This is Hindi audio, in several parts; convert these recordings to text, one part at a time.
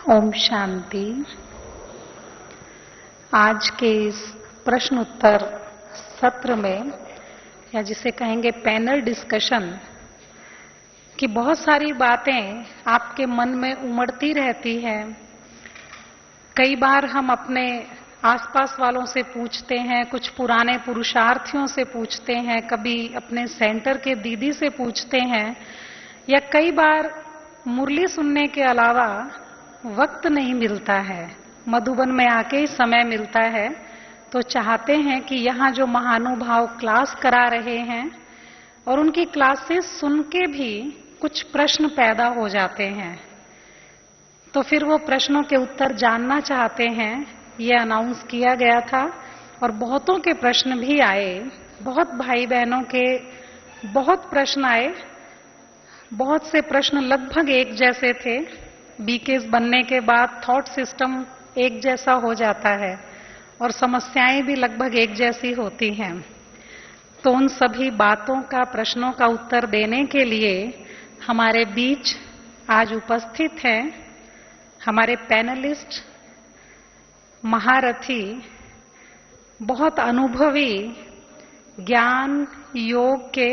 ओम शांति। आज के इस प्रश्न उत्तर सत्र में, या जिसे कहेंगे पैनल डिस्कशन, कि बहुत सारी बातें आपके मन में उमड़ती रहती हैं। कई बार हम अपने आसपास वालों से पूछते हैं, कुछ पुराने पुरुषार्थियों से पूछते हैं, कभी अपने सेंटर के दीदी से पूछते हैं, या कई बार मुरली सुनने के अलावा वक्त नहीं मिलता है, मधुबन में आके ही समय मिलता है, तो चाहते हैं कि यहाँ जो महानुभाव क्लास करा रहे हैं और उनकी क्लासेस सुन के भी कुछ प्रश्न पैदा हो जाते हैं, तो फिर वो प्रश्नों के उत्तर जानना चाहते हैं। ये अनाउंस किया गया था और बहुतों के प्रश्न भी आए, बहुत भाई बहनों के बहुत प्रश्न आए। बहुत से प्रश्न लगभग एक जैसे थे। बीकेस बनने के बाद थॉट सिस्टम एक जैसा हो जाता है और समस्याएं भी लगभग एक जैसी होती हैं। तो उन सभी बातों का, प्रश्नों का उत्तर देने के लिए हमारे बीच आज उपस्थित हैं हमारे पैनलिस्ट, महारथी, बहुत अनुभवी, ज्ञान योग के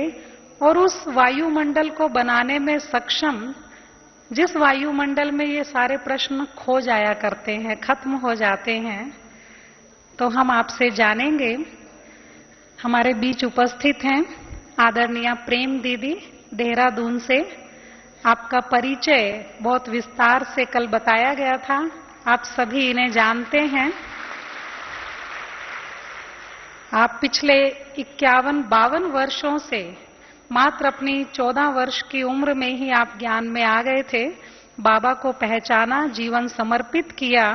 और उस वायुमंडल को बनाने में सक्षम, जिस वायुमंडल में ये सारे प्रश्न खो जाया करते हैं, खत्म हो जाते हैं। तो हम आपसे जानेंगे। हमारे बीच उपस्थित हैं आदरणीय प्रेम दीदी देहरादून से। आपका परिचय बहुत विस्तार से कल बताया गया था, आप सभी इन्हें जानते हैं। आप पिछले 51-52 वर्षों से मात्र अपनी 14 वर्ष की उम्र में ही आप ज्ञान में आ गए थे, बाबा को पहचाना, जीवन समर्पित किया।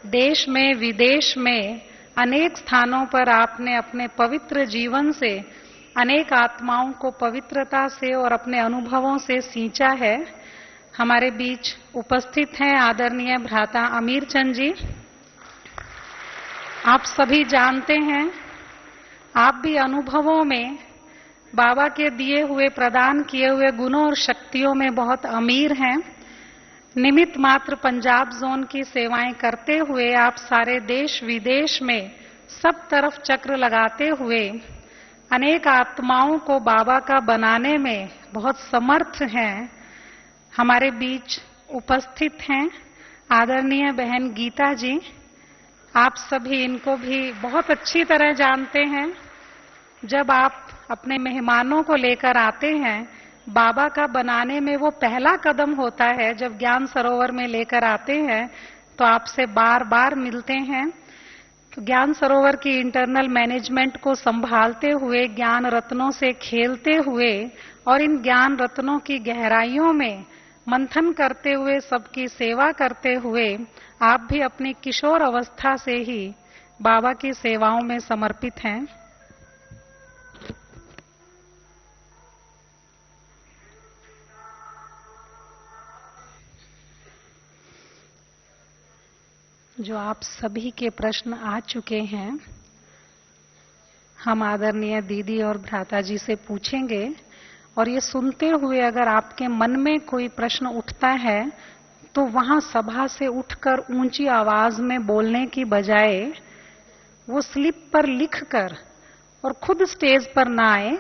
देश में विदेश में अनेक स्थानों पर आपने अपने पवित्र जीवन से अनेक आत्माओं को पवित्रता से और अपने अनुभवों से सींचा है। हमारे बीच उपस्थित हैं आदरणीय भ्राता अमीर चंद जी। आप सभी जानते हैं, आप भी अनुभवों में बाबा के दिए हुए, प्रदान किए हुए गुणों और शक्तियों में बहुत अमीर हैं। निमित्त मात्र पंजाब जोन की सेवाएं करते हुए आप सारे देश विदेश में सब तरफ चक्र लगाते हुए अनेक आत्माओं को बाबा का बनाने में बहुत समर्थ हैं। हमारे बीच उपस्थित हैं आदरणीय बहन गीता जी। आप सभी इनको भी बहुत अच्छी तरह जानते हैं। जब आप अपने मेहमानों को लेकर आते हैं, बाबा का बनाने में वो पहला कदम होता है। जब ज्ञान सरोवर में लेकर आते हैं तो आपसे बार बार मिलते हैं। तो ज्ञान सरोवर की इंटरनल मैनेजमेंट को संभालते हुए, ज्ञान रत्नों से खेलते हुए और इन ज्ञान रत्नों की गहराइयों में मंथन करते हुए, सबकी सेवा करते हुए, आप भी अपनी किशोर अवस्था से ही बाबा की सेवाओं में समर्पित हैं। जो आप सभी के प्रश्न आ चुके हैं, हम आदरणीय दीदी और भ्राता जी से पूछेंगे। और ये सुनते हुए अगर आपके मन में कोई प्रश्न उठता है तो वहां सभा से उठकर ऊंची आवाज में बोलने की बजाय वो स्लिप पर लिखकर और खुद स्टेज पर ना आए,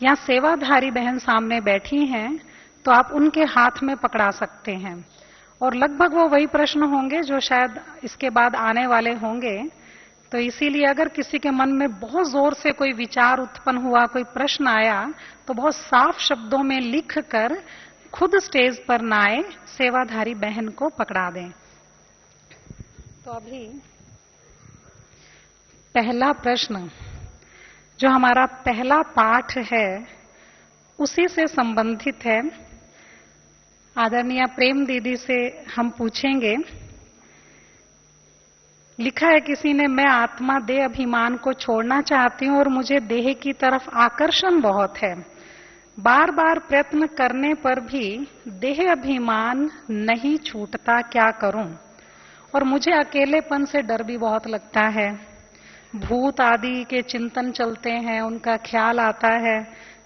या सेवाधारी बहन सामने बैठी हैं तो आप उनके हाथ में पकड़ा सकते हैं। और लगभग वो वही प्रश्न होंगे जो शायद इसके बाद आने वाले होंगे। तो इसीलिए अगर किसी के मन में बहुत जोर से कोई विचार उत्पन्न हुआ, कोई प्रश्न आया, तो बहुत साफ शब्दों में लिखकर खुद स्टेज पर ना आए, सेवाधारी बहन को पकड़ा दें। तो अभी पहला प्रश्न, जो हमारा पहला पाठ है, उसी से संबंधित है। आदरणीय प्रेम दीदी से हम पूछेंगे। लिखा है किसी ने, मैं आत्मा देह अभिमान को छोड़ना चाहती हूं और मुझे देह की तरफ आकर्षण बहुत है। बार बार प्रयत्न करने पर भी देह अभिमान नहीं छूटता, क्या करूं? और मुझे अकेलेपन से डर भी बहुत लगता है। भूत आदि के चिंतन चलते हैं, उनका ख्याल आता है,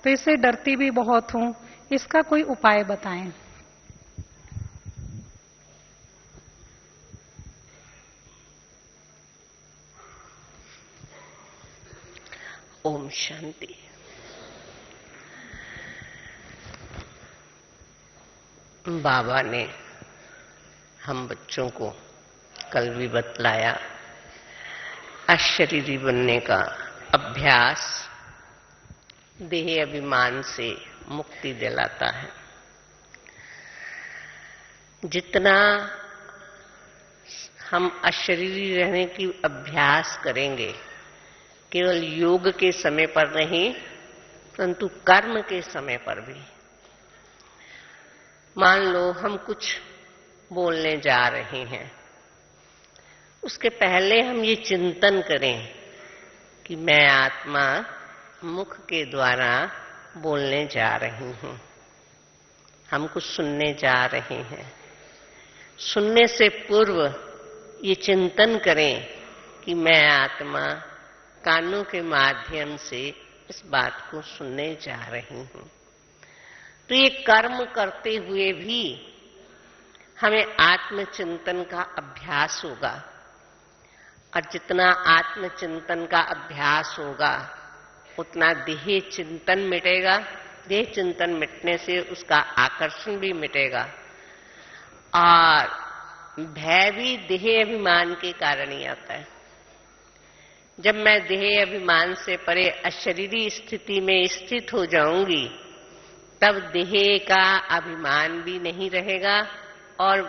तो इससे डरती भी बहुत हूं। इसका कोई उपाय बताएं। ओम शांति। बाबा ने हम बच्चों को कल भी बतलाया, अशरीरी बनने का अभ्यास देह अभिमान से मुक्ति दिलाता है। जितना हम अशरीरी रहने की अभ्यास करेंगे, केवल योग के समय पर नहीं परंतु कर्म के समय पर भी। मान लो हम कुछ बोलने जा रहे हैं, उसके पहले हम ये चिंतन करें कि मैं आत्मा मुख के द्वारा बोलने जा रही हूं, हम कुछ सुनने जा रहे हैं। सुनने से पूर्व ये चिंतन करें कि मैं आत्मा कानों के माध्यम से इस बात को सुनने जा रही हूं। तो ये कर्म करते हुए भी हमें आत्मचिंतन का अभ्यास होगा, और जितना आत्मचिंतन का अभ्यास होगा उतना देह चिंतन मिटेगा। देह चिंतन मिटने से उसका आकर्षण भी मिटेगा, और भय भी देह अभिमान के कारण ही आता है। जब मैं देह अभिमान से परे अशरीरी स्थिति में स्थित हो जाऊंगी, तब देह का अभिमान भी नहीं रहेगा और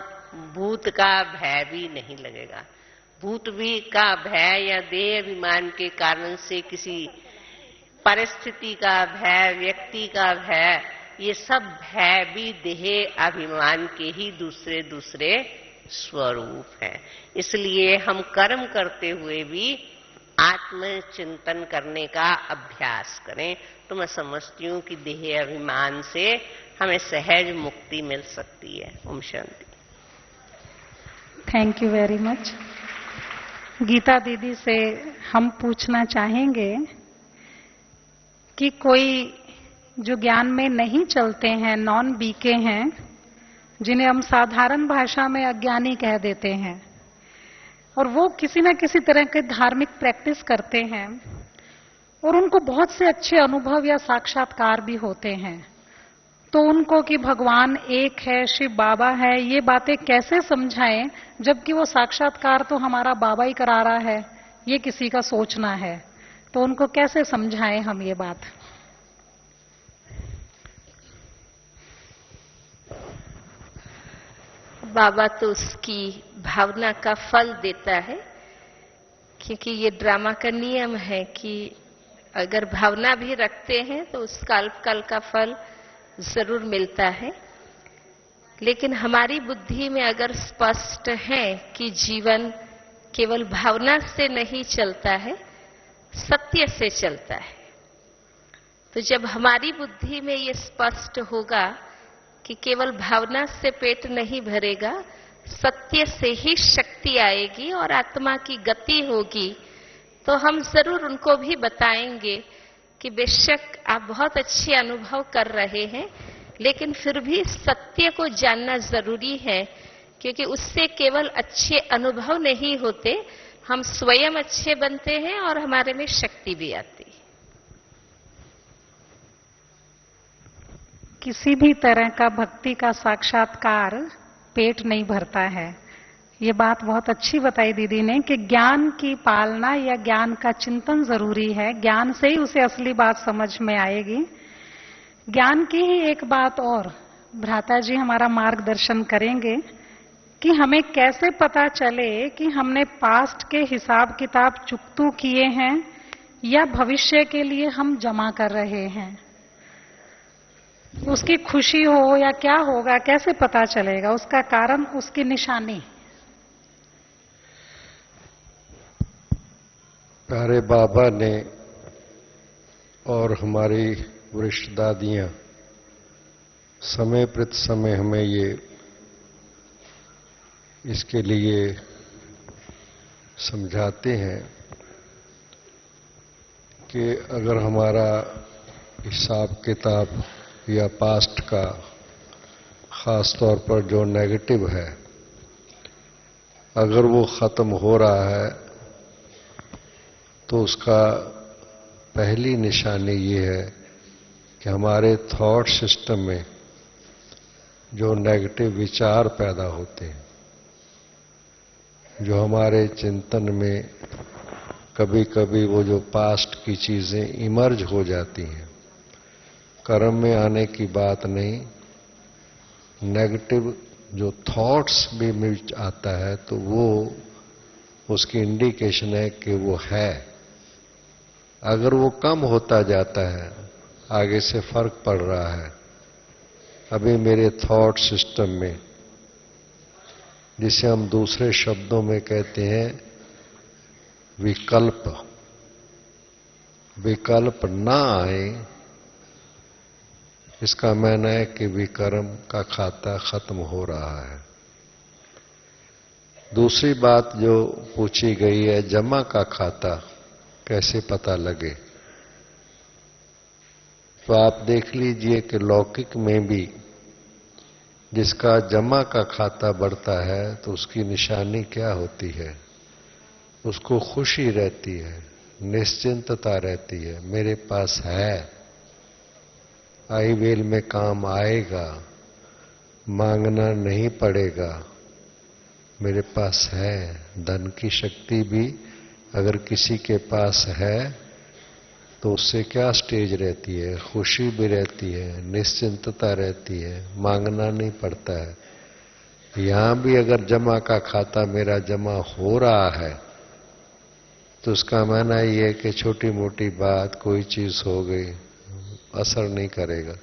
भूत का भय भी नहीं लगेगा। भूत भी का भय या देह अभिमान के कारण से किसी परिस्थिति का भय, व्यक्ति का भय, ये सब भय भी देह अभिमान के ही दूसरे दूसरे स्वरूप हैं। इसलिए हम कर्म करते हुए भी आत्मचिंतन करने का अभ्यास करें, तो मैं समझती हूं कि देह अभिमान से हमें सहज मुक्ति मिल सकती है। ओम शांति। Thank you very much. Geeta दीदी से हम पूछना चाहेंगे कि कोई जो ज्ञान में नहीं चलते हैं, नॉन बीके हैं, जिन्हें हम साधारण भाषा में अज्ञानी कह देते हैं, और वो किसी न किसी तरह के धार्मिक प्रैक्टिस करते हैं और उनको बहुत से अच्छे अनुभव या साक्षात्कार भी होते हैं, तो उनको कि भगवान एक है, शिव बाबा है, ये बातें कैसे समझाएं, जबकि वो साक्षात्कार तो हमारा बाबा ही करा रहा है, ये किसी का सोचना है। तो उनको कैसे समझाएं हम ये बात? बाबा तो उसकी भावना का फल देता है, क्योंकि ये ड्रामा का नियम है कि अगर भावना भी रखते हैं तो उसका अल्पकाल का फल जरूर मिलता है। लेकिन हमारी बुद्धि में अगर स्पष्ट है कि जीवन केवल भावना से नहीं चलता है, सत्य से चलता है, तो जब हमारी बुद्धि में ये स्पष्ट होगा कि केवल भावना से पेट नहीं भरेगा, सत्य से ही शक्ति आएगी और आत्मा की गति होगी, तो हम जरूर उनको भी बताएंगे कि बेशक आप बहुत अच्छे अनुभव कर रहे हैं, लेकिन फिर भी सत्य को जानना जरूरी है, क्योंकि उससे केवल अच्छे अनुभव नहीं होते, हम स्वयं अच्छे बनते हैं और हमारे में शक्ति भी आती है। किसी भी तरह का भक्ति का साक्षात्कार पेट नहीं भरता है। ये बात बहुत अच्छी बताई दीदी ने कि ज्ञान की पालना या ज्ञान का चिंतन जरूरी है, ज्ञान से ही उसे असली बात समझ में आएगी। ज्ञान की ही एक बात और भ्राता जी हमारा मार्गदर्शन करेंगे कि हमें कैसे पता चले कि हमने पास्ट के हिसाब किताब चुकतू किए हैं या भविष्य के लिए हम जमा कर रहे हैं। उसकी खुशी हो या क्या होगा, कैसे पता चलेगा? उसका कारण, उसकी निशानी। प्यारे बाबा ने और हमारी वरिष्ठ दादियां समय प्रति समय हमें ये इसके लिए समझाते हैं कि अगर हमारा हिसाब किताब या पास्ट का खास तौर पर जो नेगेटिव है, अगर वो खत्म हो रहा है तो उसका पहली निशानी ये है कि हमारे थॉट सिस्टम में जो नेगेटिव विचार पैदा होते हैं, जो हमारे चिंतन में कभी कभी वो जो पास्ट की चीजें इमर्ज हो जाती हैं, कर्म में आने की बात नहीं, नेगेटिव जो थॉट्स भी मिल आता है तो वो उसकी इंडिकेशन है कि वो है। अगर वो कम होता जाता है, आगे से फर्क पड़ रहा है, अभी मेरे थॉट सिस्टम में, जिसे हम दूसरे शब्दों में कहते हैं विकल्प, विकल्प ना आए, इसका मायना है कि विकर्म का खाता खत्म हो रहा है। दूसरी बात जो पूछी गई है, जमा का खाता कैसे पता लगे, तो आप देख लीजिए कि लौकिक में भी जिसका जमा का खाता बढ़ता है तो उसकी निशानी क्या होती है, उसको खुशी रहती है, निश्चिंतता रहती है, मेरे पास है, आई वेल में काम आएगा, मांगना नहीं पड़ेगा, मेरे पास है। धन की शक्ति भी अगर किसी के पास है तो उससे क्या स्टेज रहती है, खुशी भी रहती है, निश्चिंतता रहती है, मांगना नहीं पड़ता है। यहां भी अगर जमा का खाता मेरा जमा हो रहा है तो उसका मानना ये है कि छोटी मोटी बात, कोई चीज हो गई, असर नहीं करेगा।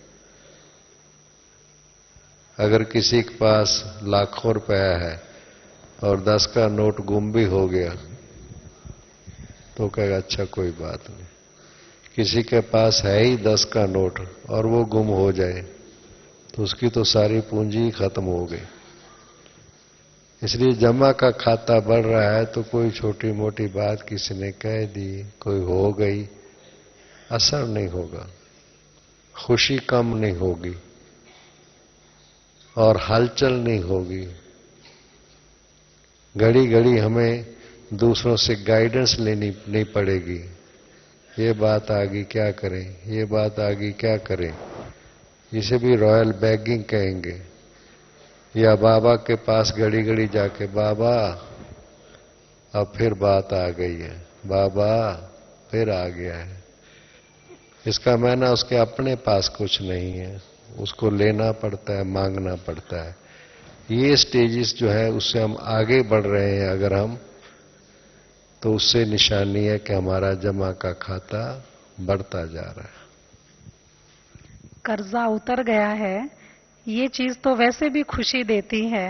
अगर किसी के पास लाखों रुपया है और 10 का नोट गुम भी हो गया तो कहेगा अच्छा कोई बात नहीं। किसी के पास है ही 10 का नोट और वो गुम हो जाए तो उसकी तो सारी पूंजी खत्म हो गई। इसलिए जमा का खाता बढ़ रहा है तो कोई छोटी मोटी बात किसी ने कह दी, कोई हो गई, असर नहीं होगा, खुशी कम नहीं होगी और हलचल नहीं होगी। घड़ी घड़ी हमें दूसरों से गाइडेंस लेनी नहीं पड़ेगी, ये बात आ गई क्या करें, ये बात आ गई क्या करें। इसे भी रॉयल बैगिंग कहेंगे। या बाबा के पास घड़ी घड़ी जाके, बाबा अब फिर बात आ गई है, बाबा फिर आ गया है। इसका मायना उसके अपने पास कुछ नहीं है, उसको लेना पड़ता है, मांगना पड़ता है। ये स्टेजेस जो है उससे हम आगे बढ़ रहे हैं अगर हम, तो उससे निशानी है कि हमारा जमा का खाता बढ़ता जा रहा है। कर्जा उतर गया है, ये चीज तो वैसे भी खुशी देती है।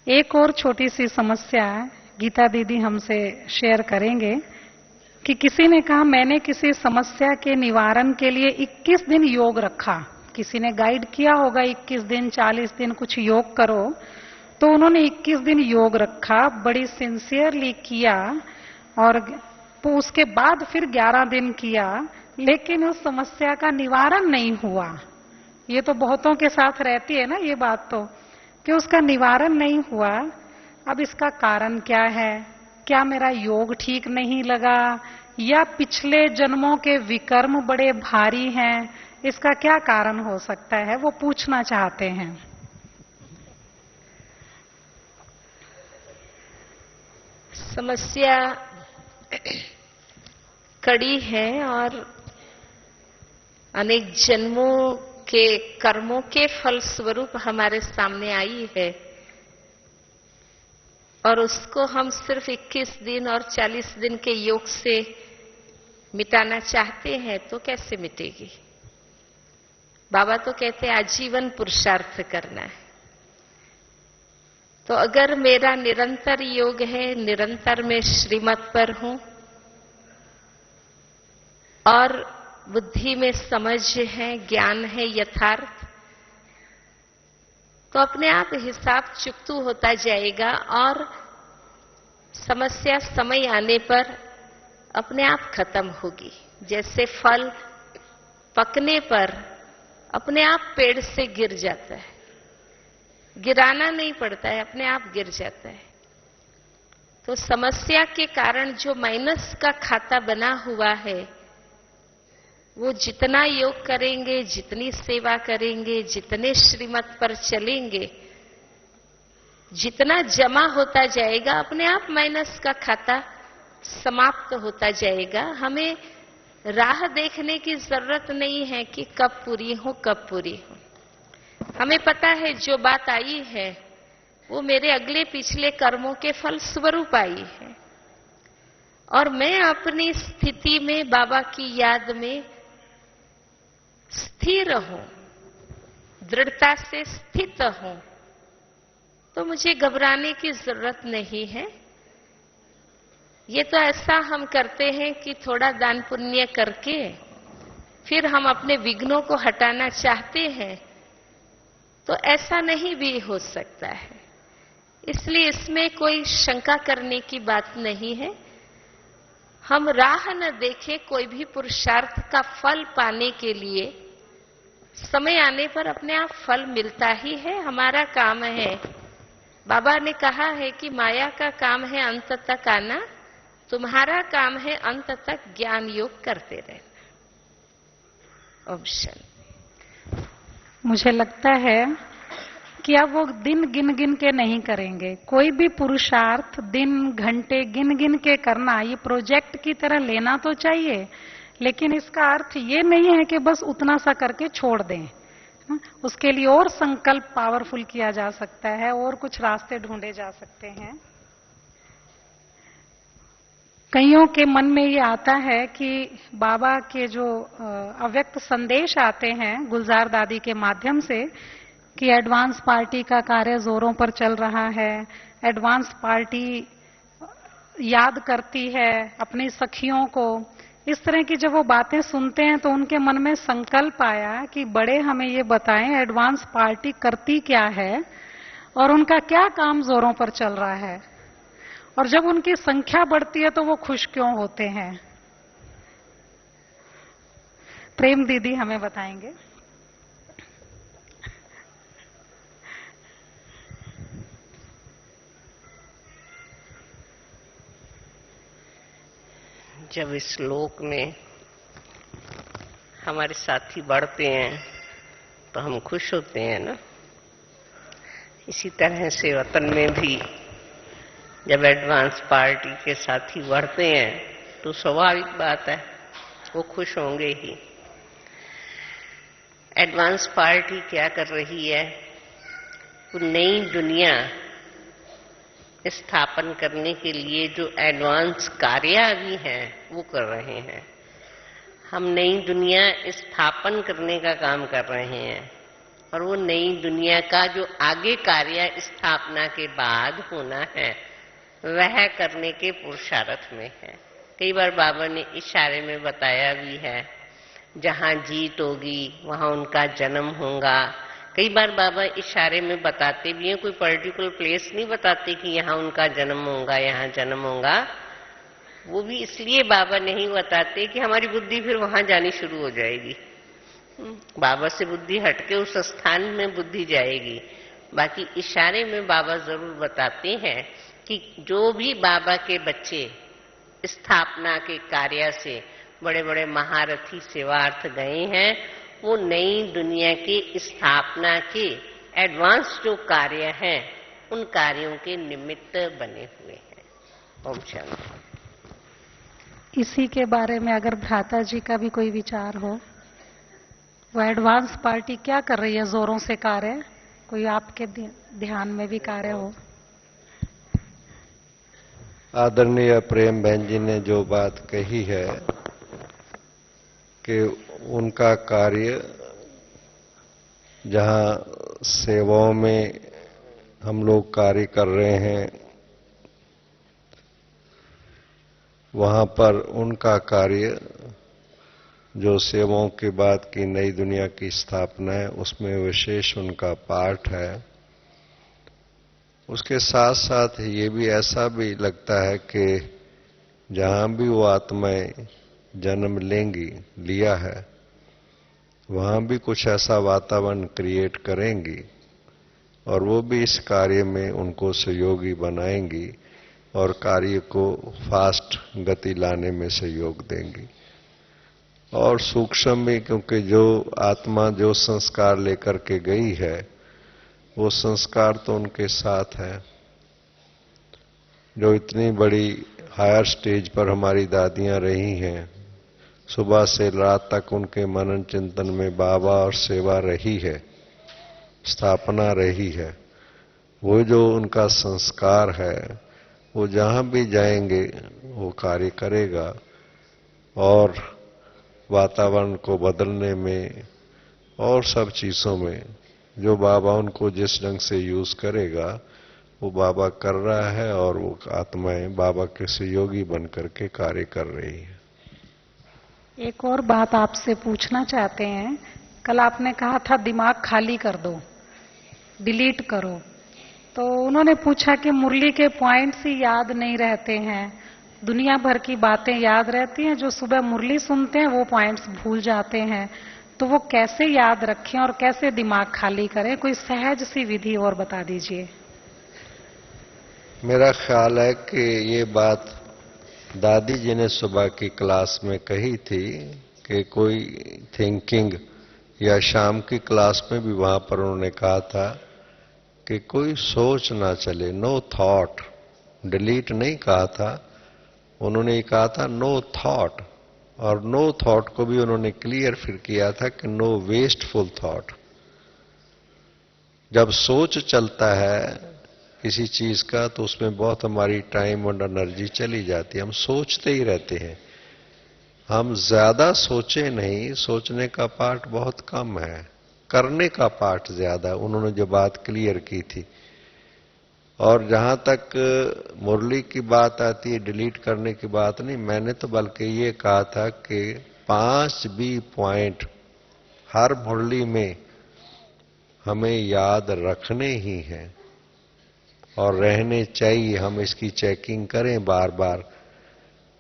एक और छोटी सी समस्या गीता दीदी हमसे शेयर करेंगे कि किसी ने कहा मैंने किसी समस्या के निवारण के लिए 21 दिन योग रखा। किसी ने गाइड किया होगा 21 दिन 40 दिन कुछ योग करो, तो उन्होंने 21 दिन योग रखा, बड़ी सिंसियरली किया और तो उसके बाद फिर 11 दिन किया, लेकिन उस समस्या का निवारण नहीं हुआ। ये तो बहुतों के साथ रहती है ना ये बात, तो कि उसका निवारण नहीं हुआ। अब इसका कारण क्या है? क्या मेरा योग ठीक नहीं लगा या पिछले जन्मों के विकर्म बड़े भारी हैं? इसका क्या कारण हो सकता है, वो पूछना चाहते हैं। समस्या कड़ी है और अनेक जन्मों के कर्मों के फल स्वरूप हमारे सामने आई है और उसको हम सिर्फ 21 दिन और 40 दिन के योग से मिटाना चाहते हैं तो कैसे मिटेगी? बाबा तो कहते हैं आजीवन पुरुषार्थ करना है। तो अगर मेरा निरंतर योग है, निरंतर मैं श्रीमत पर हूं और बुद्धि में समझ है, ज्ञान है, यथार्थ, तो अपने आप हिसाब चुकतू होता जाएगा और समस्या समय आने पर अपने आप खत्म होगी। जैसे फल पकने पर अपने आप पेड़ से गिर जाता है, गिराना नहीं पड़ता है, अपने आप गिर जाता है। तो समस्या के कारण जो माइनस का खाता बना हुआ है वो जितना योग करेंगे, जितनी सेवा करेंगे, जितने श्रीमत पर चलेंगे, जितना जमा होता जाएगा अपने आप माइनस का खाता समाप्त होता जाएगा। हमें राह देखने की जरूरत नहीं है कि कब पूरी हो, कब पूरी हो। हमें पता है जो बात आई है वो मेरे अगले पिछले कर्मों के फल स्वरूप आई है, और मैं अपनी स्थिति में बाबा की याद में स्थिर हूं, दृढ़ता से स्थित हूं, तो मुझे घबराने की जरूरत नहीं है। ये तो ऐसा हम करते हैं कि थोड़ा दान पुण्य करके फिर हम अपने विघ्नों को हटाना चाहते हैं, तो ऐसा नहीं भी हो सकता है। इसलिए इसमें कोई शंका करने की बात नहीं है। हम राह न देखें, कोई भी पुरुषार्थ का फल पाने के लिए समय आने पर अपने आप फल मिलता ही है। हमारा काम है, बाबा ने कहा है कि माया का काम है अंत तक आना, तुम्हारा काम है अंत तक ज्ञान योग करते रहना। ओम शांति। मुझे लगता है कि अब वो दिन गिन गिन के नहीं करेंगे। कोई भी पुरुषार्थ दिन घंटे गिन गिन के करना, ये प्रोजेक्ट की तरह लेना तो चाहिए, लेकिन इसका अर्थ ये नहीं है कि बस उतना सा करके छोड़ दें। उसके लिए और संकल्प पावरफुल किया जा सकता है, और कुछ रास्ते ढूंढे जा सकते हैं। कईयों के मन में ये आता है कि बाबा के जो अव्यक्त संदेश आते हैं गुलजार दादी के माध्यम से कि एडवांस पार्टी का कार्य जोरों पर चल रहा है, एडवांस पार्टी याद करती है अपनी सखियों को, इस तरह की जब वो बातें सुनते हैं तो उनके मन में संकल्प आया कि बड़े हमें ये बताएं एडवांस पार्टी करती क्या है और उनका क्या काम जोरों पर चल रहा है, और जब उनकी संख्या बढ़ती है तो वो खुश क्यों होते हैं। प्रेम दीदी हमें बताएंगे। जब इस लोक में हमारे साथी बढ़ते हैं तो हम खुश होते हैं ना। इसी तरह से वतन में भी जब एडवांस पार्टी के साथी बढ़ते हैं तो स्वाभाविक बात है वो खुश होंगे ही। एडवांस पार्टी क्या कर रही है, वो नई दुनिया स्थापन करने के लिए जो एडवांस कार्य भी हैं वो कर रहे हैं। हम नई दुनिया स्थापन करने का काम कर रहे हैं, और वो नई दुनिया का जो आगे कार्य स्थापना के बाद होना है वह करने के पुरुषार्थ में है। कई बार बाबा ने इशारे में बताया भी है, जहां जीत होगी वहां उनका जन्म होगा। कई बार बाबा इशारे में बताते भी हैं, कोई पर्टिकुलर प्लेस नहीं बताते कि यहाँ उनका जन्म होगा, यहाँ जन्म होगा। वो भी इसलिए बाबा नहीं बताते कि हमारी बुद्धि फिर वहां जानी शुरू हो जाएगी। बाबा से बुद्धि हटके उस स्थान में बुद्धि जाएगी। बाकी इशारे में बाबा जरूर बताते हैं कि जो भी बाबा के बच्चे स्थापना के कार्य से बड़े बड़े महारथी सेवार्थ गए हैं, वो नई दुनिया की स्थापना के एडवांस जो कार्य हैं उन कार्यों के निमित्त बने हुए हैं। ओम शांति। इसी के बारे में अगर भ्राता जी का भी कोई विचार हो, वो एडवांस पार्टी क्या कर रही है जोरों से कार्य, कोई आपके ध्यान में भी कार्य हो। आदरणीय प्रेम बहन जी ने जो बात कही है कि उनका कार्य जहां सेवाओं में हम लोग कार्य कर रहे हैं वहां पर उनका कार्य जो सेवाओं के बाद की नई दुनिया की स्थापना है उसमें विशेष उनका पार्ट है। उसके साथ साथ ये भी ऐसा भी लगता है कि जहां भी वो आत्माएं जन्म लेंगी, लिया है, वहां भी कुछ ऐसा वातावरण क्रिएट करेंगी और वो भी इस कार्य में उनको सहयोगी बनाएंगी और कार्य को फास्ट गति लाने में सहयोग देंगी। और सूक्ष्म भी, क्योंकि जो आत्मा जो संस्कार लेकर के गई है वो संस्कार तो उनके साथ है। जो इतनी बड़ी हायर स्टेज पर हमारी दादियां रही हैं, सुबह से रात तक उनके मनन चिंतन में बाबा और सेवा रही है, स्थापना रही है। वो जो उनका संस्कार है वो जहां भी जाएंगे वो कार्य करेगा, और वातावरण को बदलने में और सब चीजों में जो बाबा उनको जिस ढंग से यूज करेगा वो बाबा कर रहा है, और वो आत्माएं बाबा के सहयोगी बन करके कार्य कर रही है। एक और बात आपसे पूछना चाहते हैं। कल आपने कहा था दिमाग खाली कर दो, डिलीट करो, तो उन्होंने पूछा कि मुरली के पॉइंट्स ही याद नहीं रहते हैं, दुनिया भर की बातें याद रहती हैं, जो सुबह मुरली सुनते हैं वो पॉइंट्स भूल जाते हैं, तो वो कैसे याद रखें और कैसे दिमाग खाली करें? कोई सहज सी विधि और बता दीजिए। मेरा ख्याल है कि ये बात दादी जी ने सुबह की क्लास में कही थी कि कोई थिंकिंग, या शाम की क्लास में भी वहां पर उन्होंने कहा था कि कोई सोच ना चले, नो थॉट। डिलीट नहीं कहा था, उन्होंने कहा था नो थॉट, और नो थॉट को भी उन्होंने क्लियर फिर किया था कि नो वेस्टफुल थॉट। जब सोच चलता है किसी चीज का तो उसमें बहुत हमारी टाइम और एनर्जी चली जाती है, हम सोचते ही रहते हैं। हम ज्यादा सोचे नहीं, सोचने का पार्ट बहुत कम है, करने का पार्ट ज्यादा, उन्होंने जो बात क्लियर की थी। और जहां तक मुरली की बात आती है, डिलीट करने की बात नहीं, मैंने तो बल्कि ये कहा था कि 5 भी पॉइंट हर मुरली में हमें याद रखने ही हैं और रहने चाहिए। हम इसकी चेकिंग करें बार बार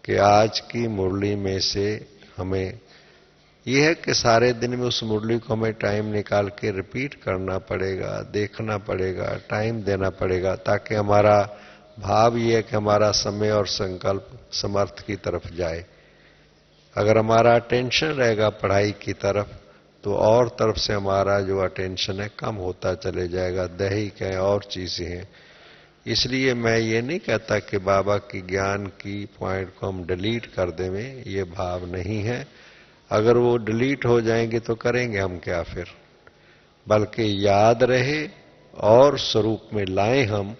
कि आज की मुरली में से हमें यह है कि सारे दिन में उस मुरली को हमें टाइम निकाल के रिपीट करना पड़ेगा, देखना पड़ेगा, टाइम देना पड़ेगा, ताकि हमारा भाव ये है कि हमारा समय और संकल्प समर्थ की तरफ जाए। अगर हमारा अटेंशन रहेगा पढ़ाई की तरफ तो और तरफ से हमारा जो अटेंशन है कम होता चले जाएगा, दैहिक है और चीजें हैं। इसलिए मैं ये नहीं कहता कि बाबा की ज्ञान की पॉइंट को हम डिलीट कर दें, ये भाव नहीं है। अगर वो डिलीट हो जाएंगे तो करेंगे हम क्या फिर, बल्कि याद रहे और स्वरूप में लाएं। हम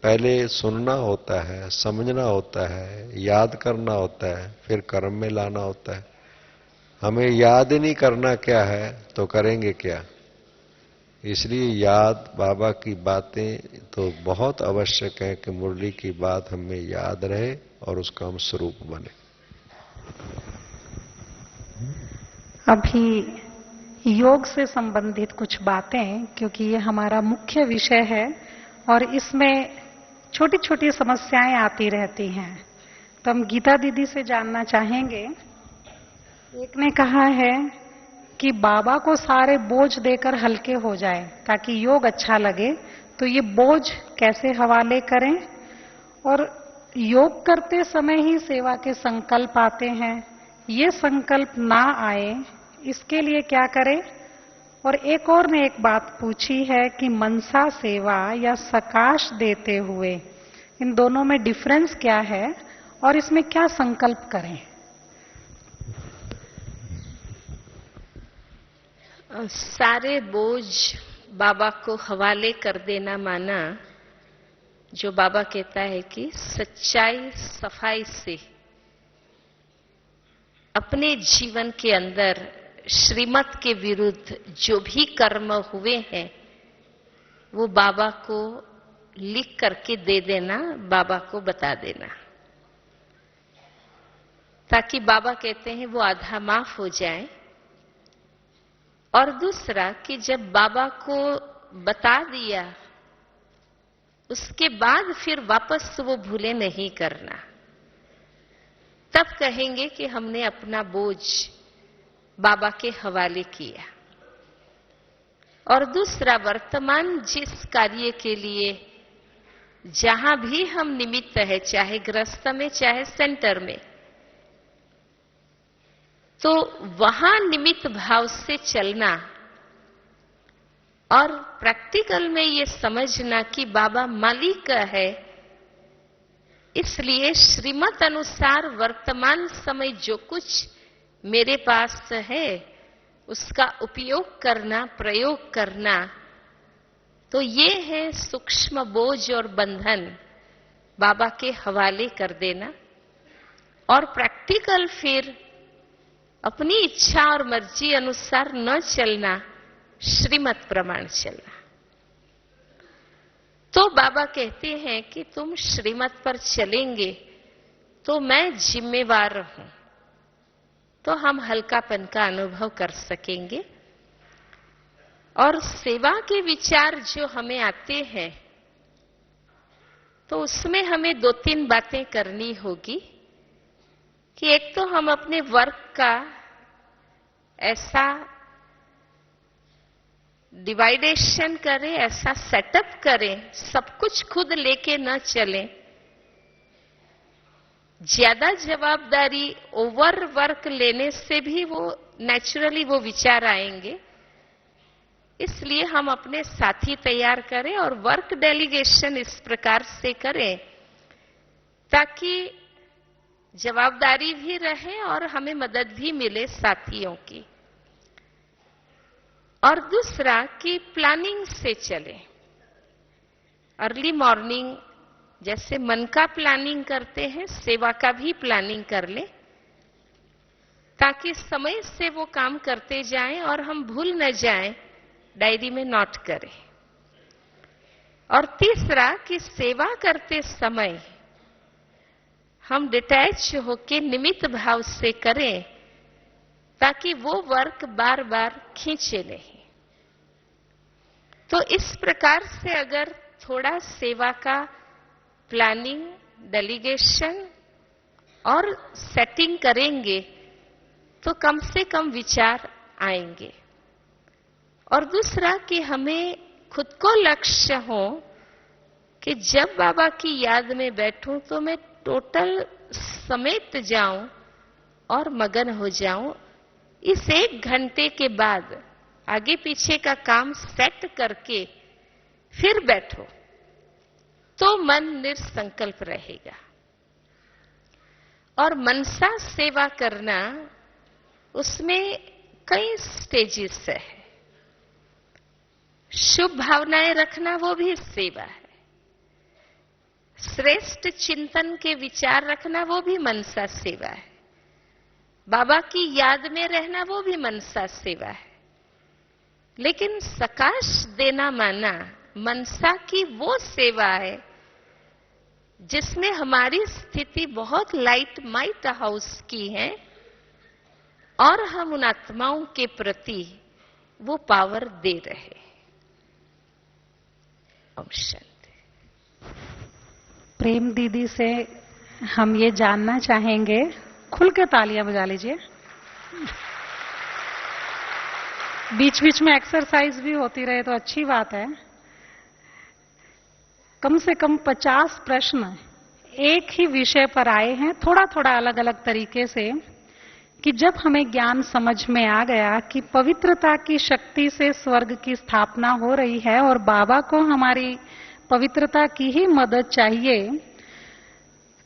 पहले सुनना होता है, समझना होता है, याद करना होता है, फिर कर्म में लाना होता है। हमें याद ही नहीं करना क्या है तो करेंगे क्या। इसलिए याद बाबा की बातें तो बहुत आवश्यक है कि मुरली की बात हमें याद रहे और उसका हम स्वरूप बने। अभी योग से संबंधित कुछ बातें, क्योंकि ये हमारा मुख्य विषय है और इसमें छोटी छोटी समस्याएं आती रहती हैं, तो हम गीता दीदी से जानना चाहेंगे। एक ने कहा है कि बाबा को सारे बोझ देकर हल्के हो जाए ताकि योग अच्छा लगे, तो ये बोझ कैसे हवाले करें? और योग करते समय ही सेवा के संकल्प आते हैं, ये संकल्प ना आए इसके लिए क्या करें? और एक और ने एक बात पूछी है कि मनसा सेवा या सकाश देते हुए इन दोनों में डिफरेंस क्या है और इसमें क्या संकल्प करें? सारे बोझ बाबा को हवाले कर देना माना, जो बाबा कहता है कि सच्चाई सफाई से अपने जीवन के अंदर श्रीमत के विरुद्ध जो भी कर्म हुए हैं वो बाबा को लिख करके दे देना, बाबा को बता देना, ताकि बाबा कहते हैं वो आधा माफ हो जाए। और दूसरा कि जब बाबा को बता दिया उसके बाद फिर वापस वो भूले नहीं करना, तब कहेंगे कि हमने अपना बोझ बाबा के हवाले किया। और दूसरा, वर्तमान जिस कार्य के लिए जहां भी हम निमित्त है, चाहे गृहस्थ में चाहे सेंटर में, तो वहां निमित्त भाव से चलना और प्रैक्टिकल में ये समझना कि बाबा मालिक है, इसलिए श्रीमत अनुसार वर्तमान समय जो कुछ मेरे पास है उसका उपयोग करना, प्रयोग करना, तो ये है सूक्ष्म बोझ और बंधन बाबा के हवाले कर देना और प्रैक्टिकल फिर अपनी इच्छा और मर्जी अनुसार न चलना, श्रीमत प्रमाण चलना। तो बाबा कहते हैं कि तुम श्रीमत पर चलेंगे तो मैं जिम्मेवार हूं, तो हम हल्कापन का अनुभव कर सकेंगे। और सेवा के विचार जो हमें आते हैं तो उसमें हमें 2-3 बातें करनी होगी कि एक तो हम अपने वर्क का ऐसा डिवाइडेशन करें, ऐसा सेटअप करें, सब कुछ खुद लेके न चलें। ज्यादा जवाबदारी, ओवर वर्क लेने से भी वो नेचुरली वो विचार आएंगे। इसलिए हम अपने साथी तैयार करें और वर्क डेलीगेशन इस प्रकार से करें ताकि जवाबदारी भी रहे और हमें मदद भी मिले साथियों की। और दूसरा कि प्लानिंग से चले। अर्ली मॉर्निंग जैसे मन का प्लानिंग करते हैं, सेवा का भी प्लानिंग कर ले ताकि समय से वो काम करते जाएं और हम भूल न जाएं, डायरी में नोट करें। और तीसरा कि सेवा करते समय हम डिटैच होके निमित्त भाव से करें ताकि वो वर्क बार बार खींचे नहीं। तो इस प्रकार से अगर थोड़ा सेवा का प्लानिंग, डेलीगेशन और सेटिंग करेंगे तो कम से कम विचार आएंगे। और दूसरा कि हमें खुद को लक्ष्य हो कि जब बाबा की याद में बैठूं तो मैं टोटल समेट जाऊं और मगन हो जाऊं। इस 1 घंटे के बाद आगे पीछे का काम सेट करके फिर बैठो तो मन निसंकल्प रहेगा। और मनसा सेवा करना उसमें कई स्टेजेस है। शुभ भावनाएं रखना वो भी सेवा है। श्रेष्ठ चिंतन के विचार रखना वो भी मनसा सेवा है। बाबा की याद में रहना वो भी मनसा सेवा है। लेकिन सकाश देना माना मनसा की वो सेवा है जिसमें हमारी स्थिति बहुत लाइट माइट हाउस की है और हम उन आत्माओं के प्रति वो पावर दे रहे। ओम शांति। प्रेम दीदी से हम ये जानना चाहेंगे, खुल के तालियां बजा लीजिए। बीच बीच में एक्सरसाइज भी होती रहे तो अच्छी बात है। कम से कम 50 प्रश्न एक ही विषय पर आए हैं, थोड़ा थोड़ा अलग अलग तरीके से, कि जब हमें ज्ञान समझ में आ गया कि पवित्रता की शक्ति से स्वर्ग की स्थापना हो रही है और बाबा को हमारी पवित्रता की ही मदद चाहिए।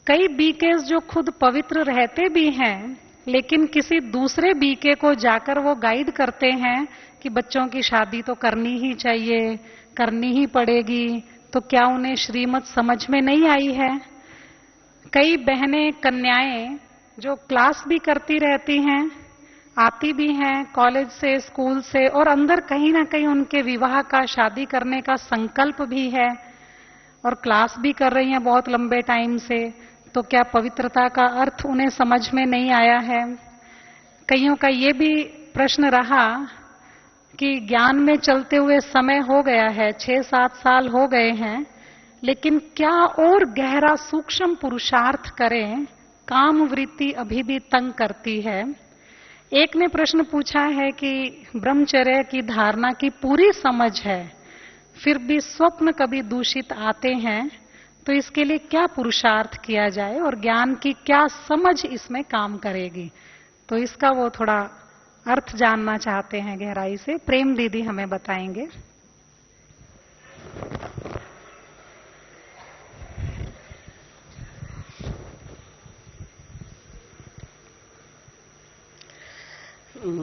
कई बीकेस जो खुद पवित्र रहते भी हैं लेकिन किसी दूसरे बीके को जाकर वो गाइड करते हैं कि बच्चों की शादी तो करनी ही चाहिए, करनी ही पड़ेगी, तो क्या उन्हें श्रीमत समझ में नहीं आई है? कई बहनें, कन्याएं जो क्लास भी करती रहती हैं, आती भी हैं कॉलेज से, स्कूल से, और अंदर कहीं ना कहीं उनके विवाह का, शादी करने का संकल्प भी है और क्लास भी कर रही हैं बहुत लंबे टाइम से, तो क्या पवित्रता का अर्थ उन्हें समझ में नहीं आया है? कईयों का ये भी प्रश्न रहा कि ज्ञान में चलते हुए समय हो गया है, 6-7 साल हो गए हैं, लेकिन क्या और गहरा सूक्ष्म पुरुषार्थ करें? काम वृत्ति अभी भी तंग करती है। एक ने प्रश्न पूछा है कि ब्रह्मचर्य की धारणा की पूरी समझ है, फिर भी स्वप्न कभी दूषित आते हैं, तो इसके लिए क्या पुरुषार्थ किया जाए और ज्ञान की क्या समझ इसमें काम करेगी? तो इसका वो थोड़ा अर्थ जानना चाहते हैं गहराई से। प्रेम दीदी हमें बताएंगे।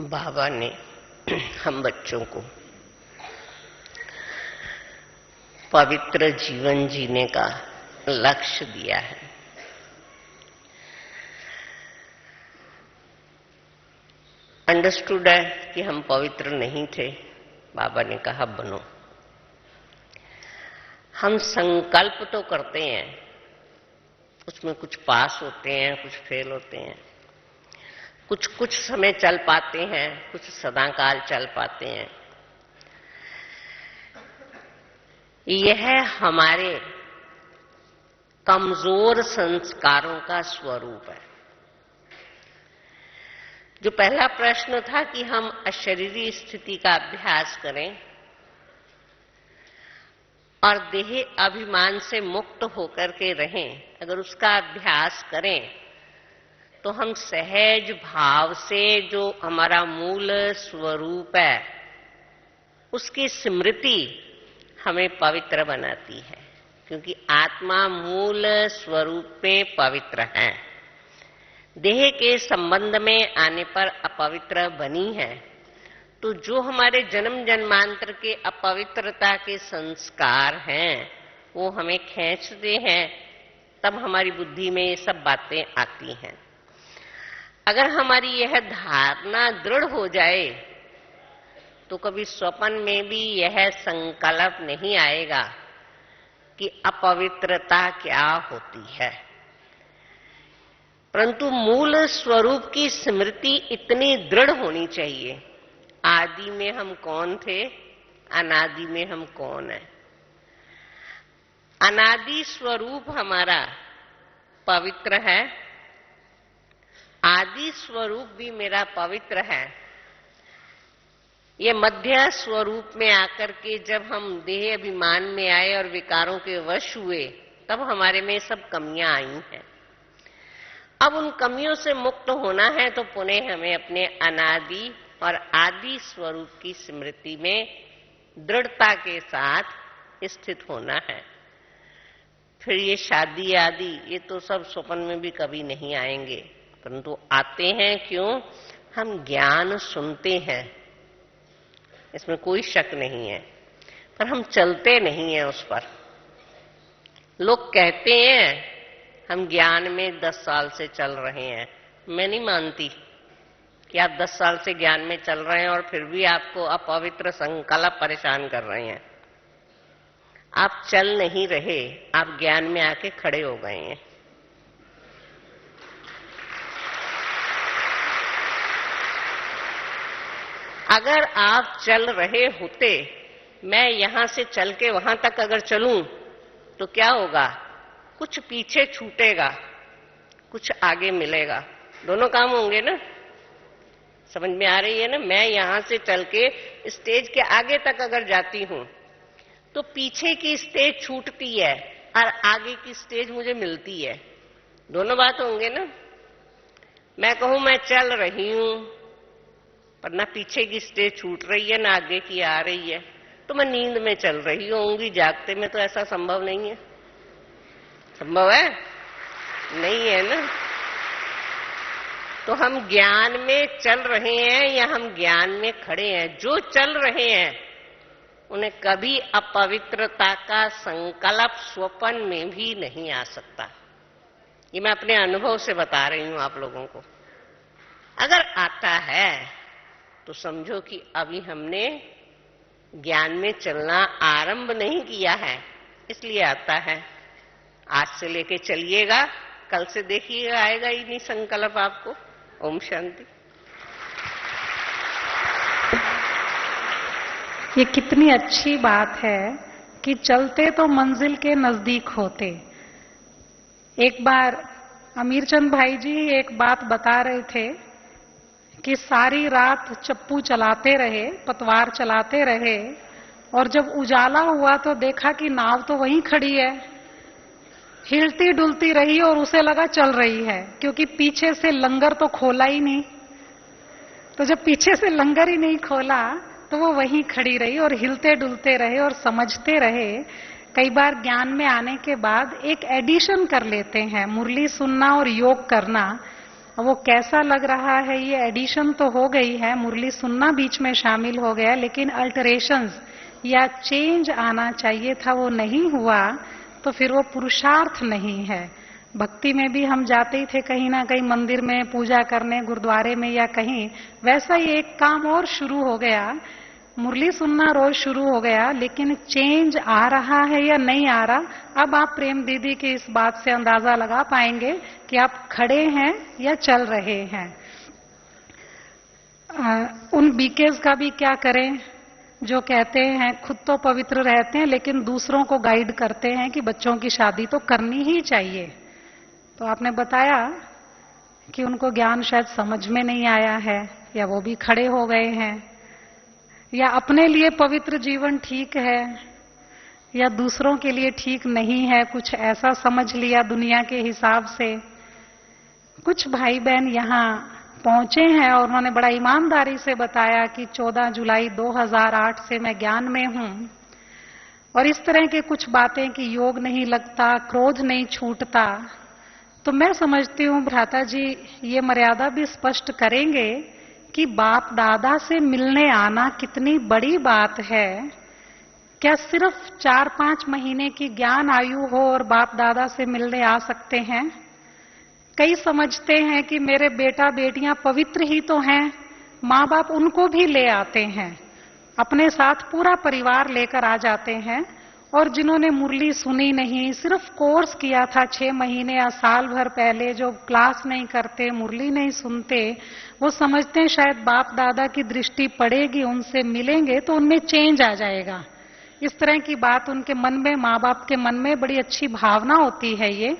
बाबा ने हम बच्चों को पवित्र जीवन जीने का लक्ष्य दिया है। अंडरस्टूड है कि हम पवित्र नहीं थे। बाबा ने कहा बनो। हम संकल्प तो करते हैं, उसमें कुछ पास होते हैं, कुछ फेल होते हैं, कुछ समय चल पाते हैं, कुछ सदाकाल चल पाते हैं। यह हमारे कमजोर संस्कारों का स्वरूप है। जो पहला प्रश्न था कि हम अशरीरी स्थिति का अभ्यास करें और देह अभिमान से मुक्त होकर के रहें, अगर उसका अभ्यास करें तो हम सहज भाव से जो हमारा मूल स्वरूप है उसकी स्मृति हमें पवित्र बनाती है, क्योंकि आत्मा मूल स्वरूप में पवित्र है। देह के संबंध में आने पर अपवित्र बनी है, तो जो हमारे जन्म जन्मांतर के अपवित्रता के संस्कार हैं वो हमें खींचते हैं, तब हमारी बुद्धि में ये सब बातें आती हैं। अगर हमारी यह धारणा दृढ़ हो जाए तो कभी स्वप्न में भी यह संकल्प नहीं आएगा कि अपवित्रता क्या होती है। परंतु मूल स्वरूप की स्मृति इतनी दृढ़ होनी चाहिए। आदि में हम कौन थे, अनादि में हम कौन हैं। अनादि स्वरूप हमारा पवित्र है, आदि स्वरूप भी मेरा पवित्र है। ये मध्य स्वरूप में आकर के जब हम देह अभिमान में आए और विकारों के वश हुए, तब हमारे में सब कमियां आई हैं। अब उन कमियों से मुक्त होना है तो पुनः हमें अपने अनादि और आदि स्वरूप की स्मृति में दृढ़ता के साथ स्थित होना है। फिर ये शादी आदि ये तो सब स्वप्न में भी कभी नहीं आएंगे, परंतु आते हैं क्यों? हम ज्ञान सुनते हैं, इसमें कोई शक नहीं है, पर हम चलते नहीं हैं उस पर। लोग कहते हैं हम ज्ञान में 10 साल से चल रहे हैं। मैं नहीं मानती कि आप 10 साल से ज्ञान में चल रहे हैं और फिर भी आपको अपवित्र संकल्प परेशान कर रहे हैं। आप चल नहीं रहे, आप ज्ञान में आके खड़े हो गए हैं। अगर आप चल रहे होते, मैं यहां से चल के वहां तक अगर चलूं तो क्या होगा? कुछ पीछे छूटेगा, कुछ आगे मिलेगा, दोनों काम होंगे ना। समझ में आ रही है ना? मैं यहां से चल के स्टेज के आगे तक अगर जाती हूं तो पीछे की स्टेज छूटती है और आगे की स्टेज मुझे मिलती है, दोनों बात होंगे ना। मैं कहूं मैं चल रही हूं पर ना पीछे की स्टेज छूट रही है ना आगे की आ रही है, तो मैं नींद में चल रही होंगी, जागते में तो ऐसा संभव नहीं है। संभव है? नहीं है ना। तो हम ज्ञान में चल रहे हैं या हम ज्ञान में खड़े हैं? जो चल रहे हैं उन्हें कभी अपवित्रता का संकल्प स्वप्न में भी नहीं आ सकता। ये मैं अपने अनुभव से बता रही हूं आप लोगों को। अगर आता है तो समझो कि अभी हमने ज्ञान में चलना आरंभ नहीं किया है, इसलिए आता है। आज से लेके चलिएगा, कल से देखिएगा आएगा ही नहीं संकल्प आपको। ओम शांति। ये कितनी अच्छी बात है कि चलते तो मंजिल के नजदीक होते। एक बार अमीरचंद भाई जी एक बात बता रहे थे कि सारी रात चप्पू चलाते रहे, पतवार चलाते रहे, और जब उजाला हुआ तो देखा कि नाव तो वहीं खड़ी है, हिलती डुलती रही और उसे लगा चल रही है, क्योंकि पीछे से लंगर तो खोला ही नहीं। तो जब पीछे से लंगर ही नहीं खोला तो वो वहीं खड़ी रही और हिलते डुलते रहे और समझते रहे। कई बार ज्ञान में आने के बाद एक एडिशन कर लेते हैं, मुरली सुनना और योग करना। वो कैसा लग रहा है, ये एडिशन तो हो गई है, मुरली सुनना बीच में शामिल हो गया, लेकिन अल्टरेशंस या चेंज आना चाहिए था, वो नहीं हुआ, तो फिर वो पुरुषार्थ नहीं है। भक्ति में भी हम जाते ही थे कहीं ना कहीं मंदिर में पूजा करने, गुरुद्वारे में या कहीं, वैसा ही एक काम और शुरू हो गया, मुरली सुनना रोज शुरू हो गया, लेकिन चेंज आ रहा है या नहीं आ रहा, अब आप प्रेम दीदी की इस बात से अंदाजा लगा पाएंगे कि आप खड़े हैं या चल रहे हैं। उन बीकेज का भी क्या करें जो कहते हैं खुद तो पवित्र रहते हैं लेकिन दूसरों को गाइड करते हैं कि बच्चों की शादी तो करनी ही चाहिए। तो आपने बताया कि उनको ज्ञान शायद समझ में नहीं आया है, या वो भी खड़े हो गए हैं, या अपने लिए पवित्र जीवन ठीक है या दूसरों के लिए ठीक नहीं है, कुछ ऐसा समझ लिया दुनिया के हिसाब से। कुछ भाई बहन यहाँ पहुंचे हैं और उन्होंने बड़ा ईमानदारी से बताया कि 14 जुलाई 2008 से मैं ज्ञान में हूं, और इस तरह के कुछ बातें कि योग नहीं लगता, क्रोध नहीं छूटता। तो मैं समझती हूँ भ्राता जी ये मर्यादा भी स्पष्ट करेंगे कि बाप दादा से मिलने आना कितनी बड़ी बात है। क्या सिर्फ 4-5 महीने की ज्ञान आयु हो और बाप दादा से मिलने आ सकते हैं? कई समझते हैं कि मेरे बेटा बेटियां पवित्र ही तो हैं, माँ बाप उनको भी ले आते हैं, अपने साथ पूरा परिवार लेकर आ जाते हैं। और जिन्होंने मुरली सुनी नहीं, सिर्फ कोर्स किया था 6 महीने या साल भर पहले, जो क्लास नहीं करते, मुरली नहीं सुनते, वो समझते हैं शायद बाप दादा की दृष्टि पड़ेगी, उनसे मिलेंगे तो उनमें चेंज आ जाएगा। इस तरह की बात उनके मन में, माँ बाप के मन में बड़ी अच्छी भावना होती है ये।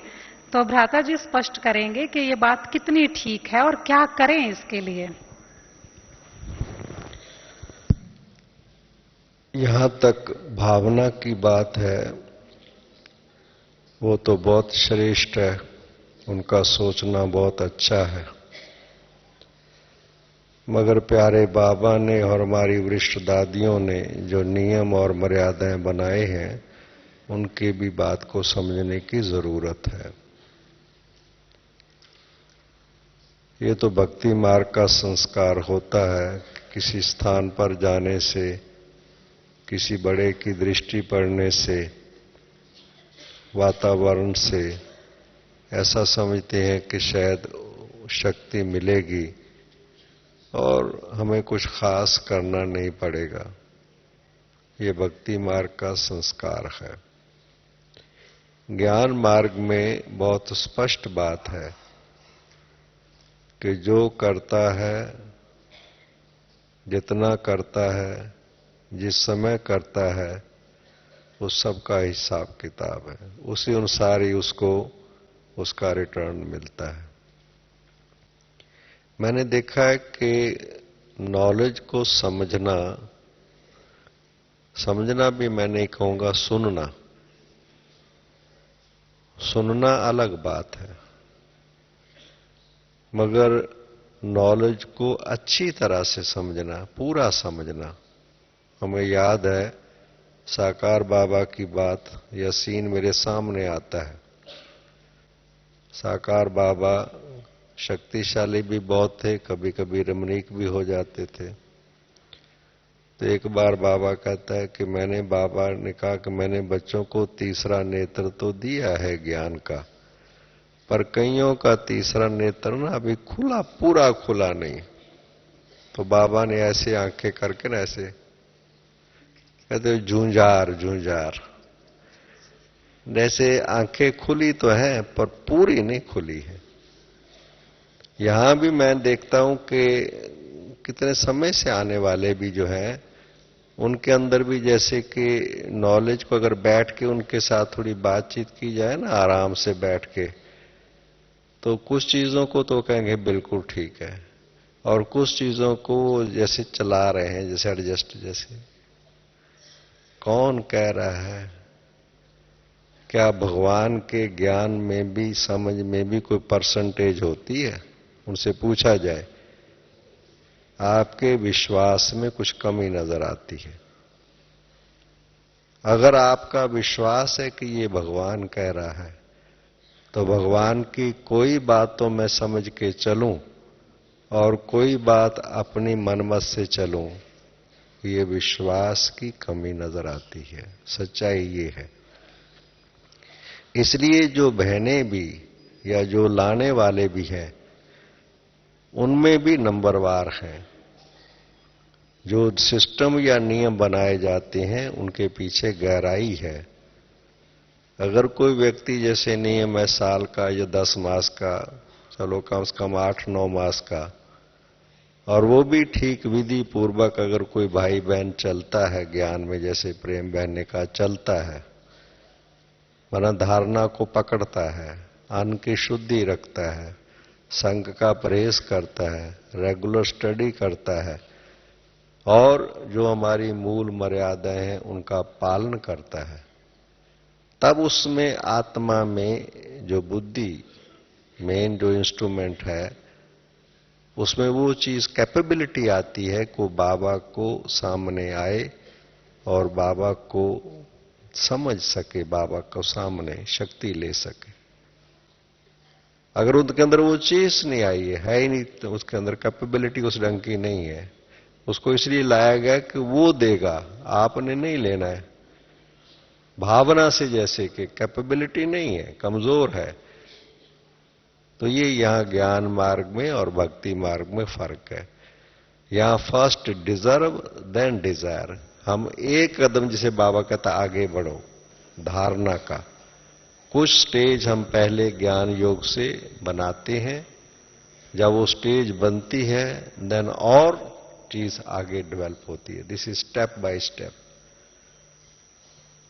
तो भ्राता जी स्पष्ट करेंगे कि ये बात कितनी ठीक है और क्या करें इसके लिए। यहाँ तक भावना की बात है वो तो बहुत श्रेष्ठ है, उनका सोचना बहुत अच्छा है, मगर प्यारे बाबा ने और हमारी वरिष्ठ दादियों ने जो नियम और मर्यादाएं बनाए हैं उनकी भी बात को समझने की जरूरत है। ये तो भक्ति मार्ग का संस्कार होता है, किसी स्थान पर जाने से, किसी बड़े की दृष्टि पड़ने से, वातावरण से ऐसा समझते हैं कि शायद शक्ति मिलेगी और हमें कुछ खास करना नहीं पड़ेगा। ये भक्ति मार्ग का संस्कार है। ज्ञान मार्ग में बहुत स्पष्ट बात है कि जो करता है, जितना करता है, जिस समय करता है, उस सब का हिसाब किताब है, उसी अनुसार ही उसको उसका रिटर्न मिलता है। मैंने देखा है कि नॉलेज को समझना भी मैं नहीं कहूंगा, सुनना अलग बात है, मगर नॉलेज को अच्छी तरह से समझना, पूरा समझना। हमें याद है साकार बाबा की बात, यह सीन मेरे सामने आता है। साकार बाबा शक्तिशाली भी बहुत थे, कभी कभी रमणीक भी हो जाते थे। तो एक बार बाबा कहता है कि बाबा ने कहा कि मैंने बच्चों को तीसरा नेत्र तो दिया है ज्ञान का, पर कईयों का तीसरा नेत्र ना अभी पूरा खुला नहीं। तो बाबा ने ऐसे आंखें करके ना ऐसे कहते झूंझार, जैसे आंखें खुली तो हैं पर पूरी नहीं खुली है। यहां भी मैं देखता हूं कि कितने समय से आने वाले भी जो हैं उनके अंदर भी जैसे कि नॉलेज को अगर बैठ के उनके साथ थोड़ी बातचीत की जाए ना आराम से बैठ के, तो कुछ चीजों को तो कहेंगे बिल्कुल ठीक है, और कुछ चीजों को जैसे चला रहे हैं, जैसे एडजस्ट, जैसे कौन कह रहा है। क्या भगवान के ज्ञान में भी, समझ में भी कोई परसेंटेज होती है? उनसे पूछा जाए आपके विश्वास में कुछ कमी नजर आती है। अगर आपका विश्वास है कि ये भगवान कह रहा है, तो भगवान की कोई बात तो मैं समझ के चलूं और कोई बात अपनी मनमत से चलूं, ये विश्वास की कमी नजर आती है। सच्चाई ये है। इसलिए जो बहनें भी या जो लाने वाले भी हैं, उनमें भी नंबरवार हैं। जो सिस्टम या नियम बनाए जाते हैं उनके पीछे गहराई है। अगर कोई व्यक्ति जैसे नियम है साल का या 10 मास का, चलो कम से कम 8-9 मास का, और वो भी ठीक विधि पूर्वक अगर कोई भाई बहन चलता है ज्ञान में, जैसे प्रेम बहन ने कहा चलता है, माना धारणा को पकड़ता है, अन्न की शुद्धि रखता है, संग का परहेज करता है, रेगुलर स्टडी करता है और जो हमारी मूल मर्यादाएं हैं उनका पालन करता है, तब उसमें आत्मा में जो बुद्धि मेन जो इंस्ट्रूमेंट है उसमें वो चीज कैपेबिलिटी आती है को बाबा को सामने आए और बाबा को समझ सके, बाबा को सामने शक्ति ले सके। अगर उनके अंदर वो चीज नहीं आई है ही नहीं, तो उसके अंदर कैपेबिलिटी उस ढंग की नहीं है। उसको इसलिए लाया गया कि वो देगा, आपने नहीं लेना है। भावना से जैसे कि कैपेबिलिटी नहीं है, कमजोर है। तो ये यहां ज्ञान मार्ग में और भक्ति मार्ग में फर्क है। यहां फर्स्ट डिजर्व देन डिजायर। हम एक कदम जिसे बाबा कहता आगे बढ़ो धारणा का, कुछ स्टेज हम पहले ज्ञान योग से बनाते हैं। जब वो स्टेज बनती है देन और चीज आगे डेवलप होती है। This is step by step.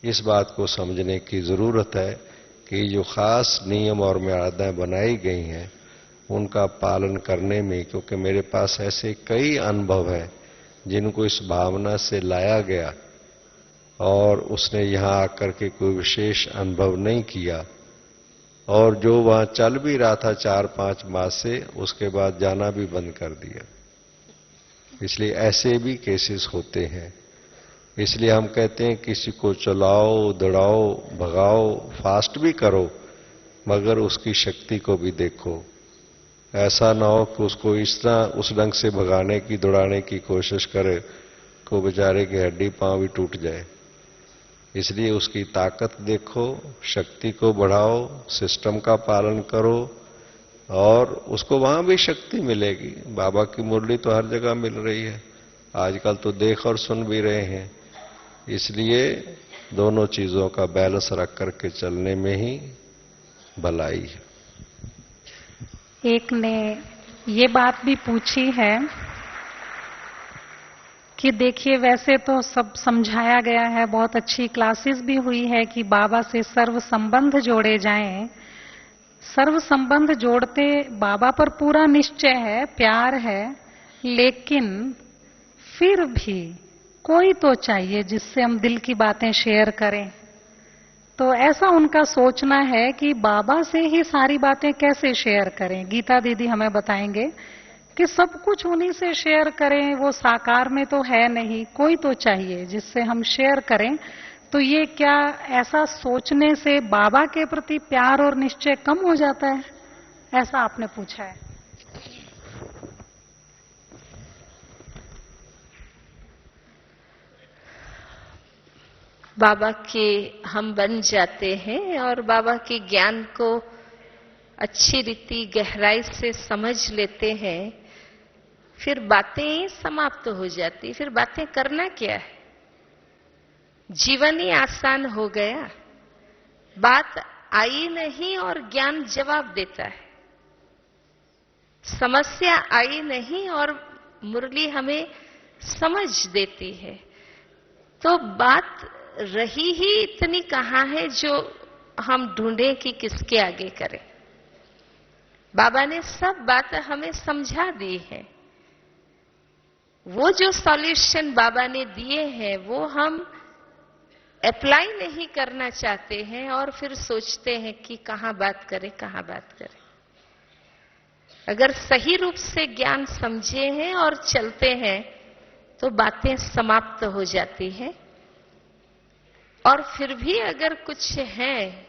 इस बात को समझने की जरूरत है कि जो खास नियम और मर्यादाएं बनाई गई हैं उनका पालन करने में, क्योंकि मेरे पास ऐसे कई अनुभव हैं जिनको इस भावना से लाया गया और उसने यहां आकर के कोई विशेष अनुभव नहीं किया, और जो वहां चल भी रहा था 4-5 मास से, उसके बाद जाना भी बंद कर दिया। इसलिए ऐसे भी केसेस होते हैं। इसलिए हम कहते हैं किसी को चलाओ, दौड़ाओ, भगाओ, फास्ट भी करो, मगर उसकी शक्ति को भी देखो। ऐसा ना हो कि उसको इस तरह उस ढंग से भगाने की, दौड़ाने की कोशिश करे को बेचारे की हड्डी पांव भी टूट जाए। इसलिए उसकी ताकत देखो, शक्ति को बढ़ाओ, सिस्टम का पालन करो और उसको वहां भी शक्ति मिलेगी। बाबा की मुरली तो हर जगह मिल रही है, आजकल तो देख और सुन भी रहे हैं। इसलिए दोनों चीजों का बैलेंस रख करके चलने में ही भलाई है। एक ने ये बात भी पूछी है कि देखिए वैसे तो सब समझाया गया है, बहुत अच्छी क्लासेस भी हुई है कि बाबा से सर्व संबंध जोड़े जाएं। सर्व संबंध जोड़ते बाबा पर पूरा निश्चय है, प्यार है, लेकिन फिर भी कोई तो चाहिए जिससे हम दिल की बातें शेयर करें। तो ऐसा उनका सोचना है कि बाबा से ही सारी बातें कैसे शेयर करें। गीता दीदी हमें बताएंगे कि सब कुछ उन्हीं से शेयर करें, वो साकार में तो है नहीं, कोई तो चाहिए जिससे हम शेयर करें। तो ये क्या ऐसा सोचने से बाबा के प्रति प्यार और निश्चय कम हो जाता है? ऐसा आपने पूछा है। बाबा के हम बन जाते हैं और बाबा के ज्ञान को अच्छी रीति गहराई से समझ लेते हैं, फिर बातें समाप्त हो जाती। फिर बातें करना क्या है? जीवन ही आसान हो गया। बात आई नहीं और ज्ञान जवाब देता है। समस्या आई नहीं और मुरली हमें समझ देती है। तो बात रही ही इतनी कहां है जो हम ढूंढें कि किसके आगे करें। बाबा ने सब बात हमें समझा दी है। वो जो सॉल्यूशन बाबा ने दिए हैं वो हम अप्लाई नहीं करना चाहते हैं और फिर सोचते हैं कि कहां बात करें, कहां बात करें। अगर सही रूप से ज्ञान समझे हैं और चलते हैं तो बातें समाप्त हो जाती हैं। और फिर भी अगर कुछ है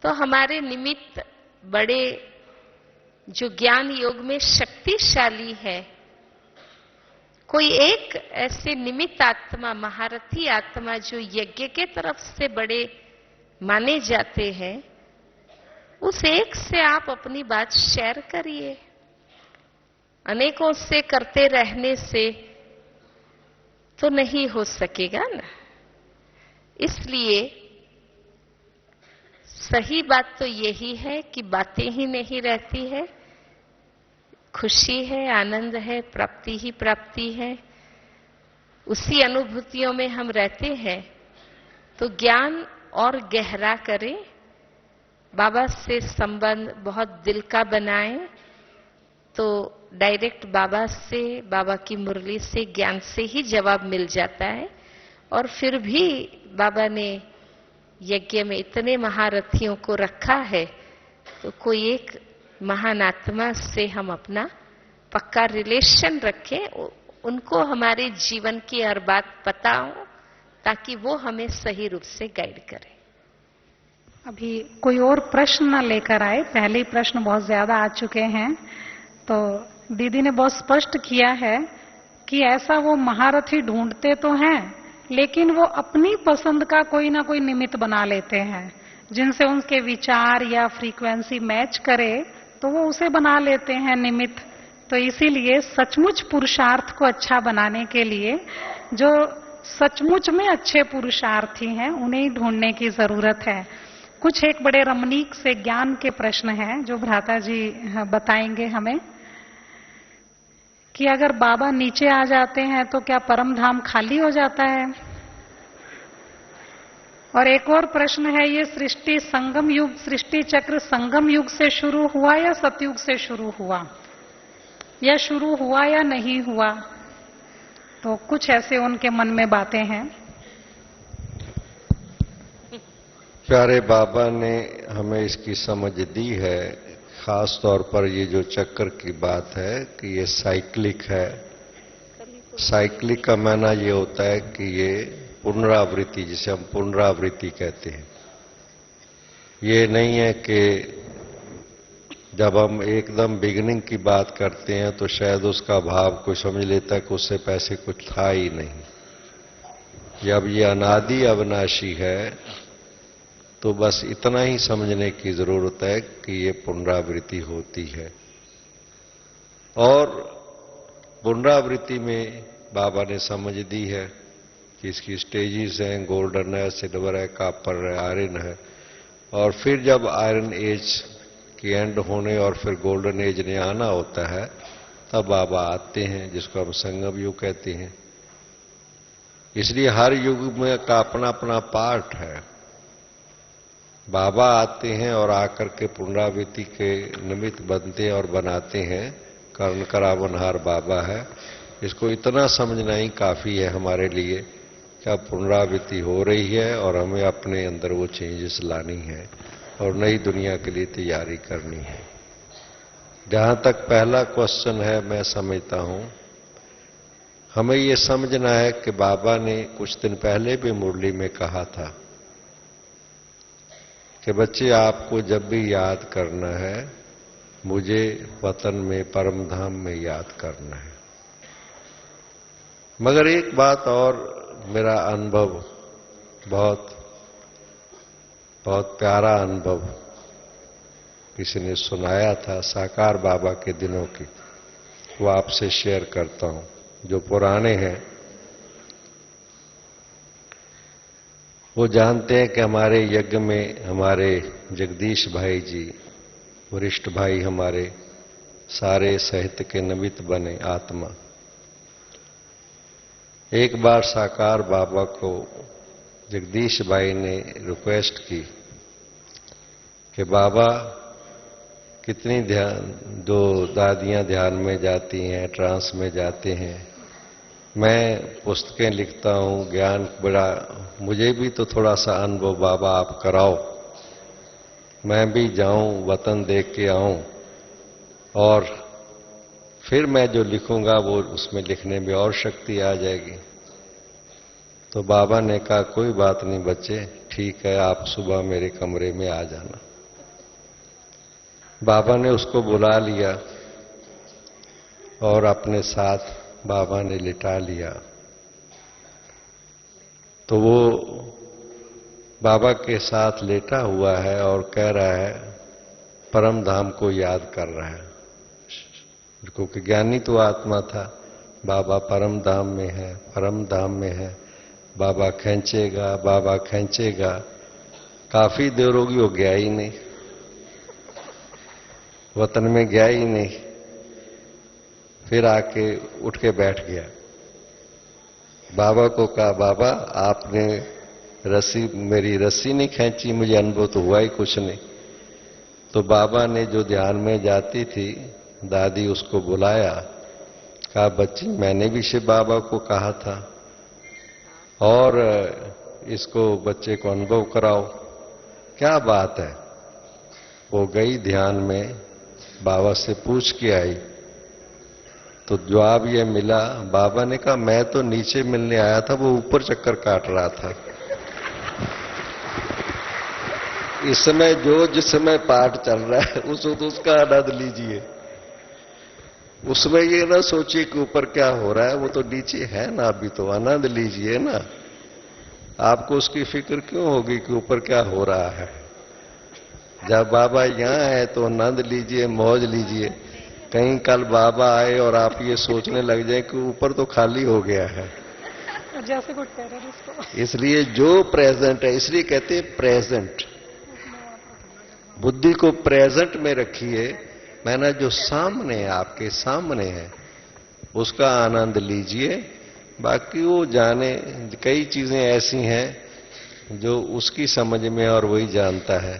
तो हमारे निमित्त बड़े जो ज्ञान योग में शक्तिशाली है, कोई एक ऐसे निमित्त आत्मा, महारथी आत्मा जो यज्ञ के तरफ से बड़े माने जाते हैं, उस एक से आप अपनी बात शेयर करिए। अनेकों से करते रहने से तो नहीं हो सकेगा ना। इसलिए सही बात तो यही है कि बातें ही नहीं रहती है, खुशी है, आनंद है, प्राप्ति ही प्राप्ति है, उसी अनुभूतियों में हम रहते हैं। तो ज्ञान और गहरा करें, बाबा से संबंध बहुत दिल का बनाएं, तो डायरेक्ट बाबा से, बाबा की मुरली से, ज्ञान से ही जवाब मिल जाता है। और फिर भी बाबा ने यज्ञ में इतने महारथियों को रखा है, तो कोई एक महान आत्मा से हम अपना पक्का रिलेशन रखें, उनको हमारे जीवन की हर बात पता हो, ताकि वो हमें सही रूप से गाइड करें। अभी कोई और प्रश्न न लेकर आए, पहले ही प्रश्न बहुत ज्यादा आ चुके हैं। तो दीदी ने बहुत स्पष्ट किया है कि ऐसा वो महारथी ढूंढते तो हैं, लेकिन वो अपनी पसंद का कोई ना कोई निमित्त बना लेते हैं, जिनसे उनके विचार या फ्रीक्वेंसी मैच करे तो वो उसे बना लेते हैं निमित्त। तो इसीलिए सचमुच पुरुषार्थ को अच्छा बनाने के लिए जो सचमुच में अच्छे पुरुषार्थी हैं, उन्हें ढूंढने की जरूरत है। कुछ एक बड़े रमणीक से ज्ञान के प्रश्न हैं जो भ्राता जी बताएंगे हमें, कि अगर बाबा नीचे आ जाते हैं तो क्या परम धाम खाली हो जाता है। और एक और प्रश्न है, ये सृष्टि संगम युग, सृष्टि चक्र संगम युग से शुरू हुआ या सतयुग से शुरू हुआ, या शुरू हुआ या नहीं हुआ। तो कुछ ऐसे उनके मन में बातें हैं। प्यारे बाबा ने हमें इसकी समझ दी है, खास तौर पर ये जो चक्र की बात है कि ये साइक्लिक है। साइक्लिक का माना ये होता है कि ये पुनरावृत्ति, जिसे हम पुनरावृत्ति कहते हैं। ये नहीं है कि जब हम एकदम बिगिनिंग की बात करते हैं तो शायद उसका भाव कोई समझ लेता है कि उससे पैसे कुछ था ही नहीं। जब ये अनादि अविनाशी है तो बस इतना ही समझने की जरूरत है कि ये पुनरावृत्ति होती है। और पुनरावृत्ति में बाबा ने समझ दी है कि इसकी स्टेजेस हैं, गोल्डन है, सिल्वर है, कॉपर है, आयरन है। और फिर जब आयरन एज की एंड होने और फिर गोल्डन एज ने आना होता है, तब बाबा आते हैं, जिसको हम संगम युग कहते हैं। इसलिए हर युग में का अपना अपना पार्ट है। बाबा आते हैं और आकर के पुनरावृत्ति के निमित्त बनते हैं और बनाते हैं। कर्ण करावनहार बाबा है। इसको इतना समझना ही काफी है हमारे लिए कि अब पुनरावृत्ति हो रही है और हमें अपने अंदर वो चेंजेस लानी है और नई दुनिया के लिए तैयारी करनी है। जहां तक पहला क्वेश्चन है, मैं समझता हूं हमें ये समझना है कि बाबा ने कुछ दिन पहले भी मुरली में कहा था कि बच्चे, आपको जब भी याद करना है, मुझे वतन में परम धाम में याद करना है। मगर एक बात और, मेरा अनुभव बहुत प्यारा अनुभव किसी ने सुनाया था साकार बाबा के दिनों की, वो आपसे शेयर करता हूं। जो पुराने हैं वो जानते हैं कि हमारे यज्ञ में हमारे जगदीश भाई जी, वरिष्ठ भाई, हमारे सारे साहित्य के निमित्त बने आत्मा। एक बार साकार बाबा को जगदीश भाई ने रिक्वेस्ट की कि बाबा, कितनी ध्यान, दो दादियां ध्यान में जाती हैं, ट्रांस में जाते हैं, मैं पुस्तकें लिखता हूं, ज्ञान बड़ा, मुझे भी तो थोड़ा सा अनुभव बाबा आप कराओ, मैं भी जाऊं, वतन देख के आऊं। और फिर मैं जो लिखूंगा वो उसमें लिखने में और शक्ति आ जाएगी। तो बाबा ने कहा कोई बात नहीं बच्चे, ठीक है, आप सुबह मेरे कमरे में आ जाना। बाबा ने उसको बुला लिया और अपने साथ बाबा ने लिटा लिया। तो वो बाबा के साथ लेटा हुआ है और कह रहा है, परम धाम को याद कर रहा है, क्योंकि ज्ञानी तो आत्मा था। बाबा परम धाम में है, परम धाम में है, बाबा खींचेगा, बाबा खींचेगा। काफी देर होगी वो गया ही नहीं, वतन में गया ही नहीं। फिर आके उठ के बैठ गया। बाबा को कहा, बाबा आपने मेरी रस्सी नहीं खींची, मुझे अनुभव तो हुआ ही कुछ नहीं। तो बाबा ने जो ध्यान में जाती थी दादी, उसको बुलाया, कहा बच्ची मैंने भी शिव बाबा को कहा था और इसको बच्चे को अनुभव कराओ, क्या बात है। वो गई ध्यान में, बाबा से पूछ के आई तो जवाब ये मिला, बाबा ने कहा मैं तो नीचे मिलने आया था, वो ऊपर चक्कर काट रहा था। इस समय जिस समय पाठ चल रहा है उसका आनंद लीजिए। उसमें ये ना सोचिए कि ऊपर क्या हो रहा है, वो तो नीचे है ना, अभी तो आनंद लीजिए ना। आपको उसकी फिक्र क्यों होगी कि ऊपर क्या हो रहा है। जब बाबा यहाँ है तो आनंद लीजिए, मौज लीजिए। कहीं कल बाबा आए और आप ये सोचने लग जाए कि ऊपर तो खाली हो गया है, जैसे कोई टेररिस्ट हो। इसलिए जो प्रेजेंट है, इसलिए कहते हैं प्रेजेंट। बुद्धि को प्रेजेंट में रखिए, मैंने जो सामने है, आपके सामने है, उसका आनंद लीजिए। बाकी वो जाने, कई चीजें ऐसी हैं जो उसकी समझ में और वही जानता है।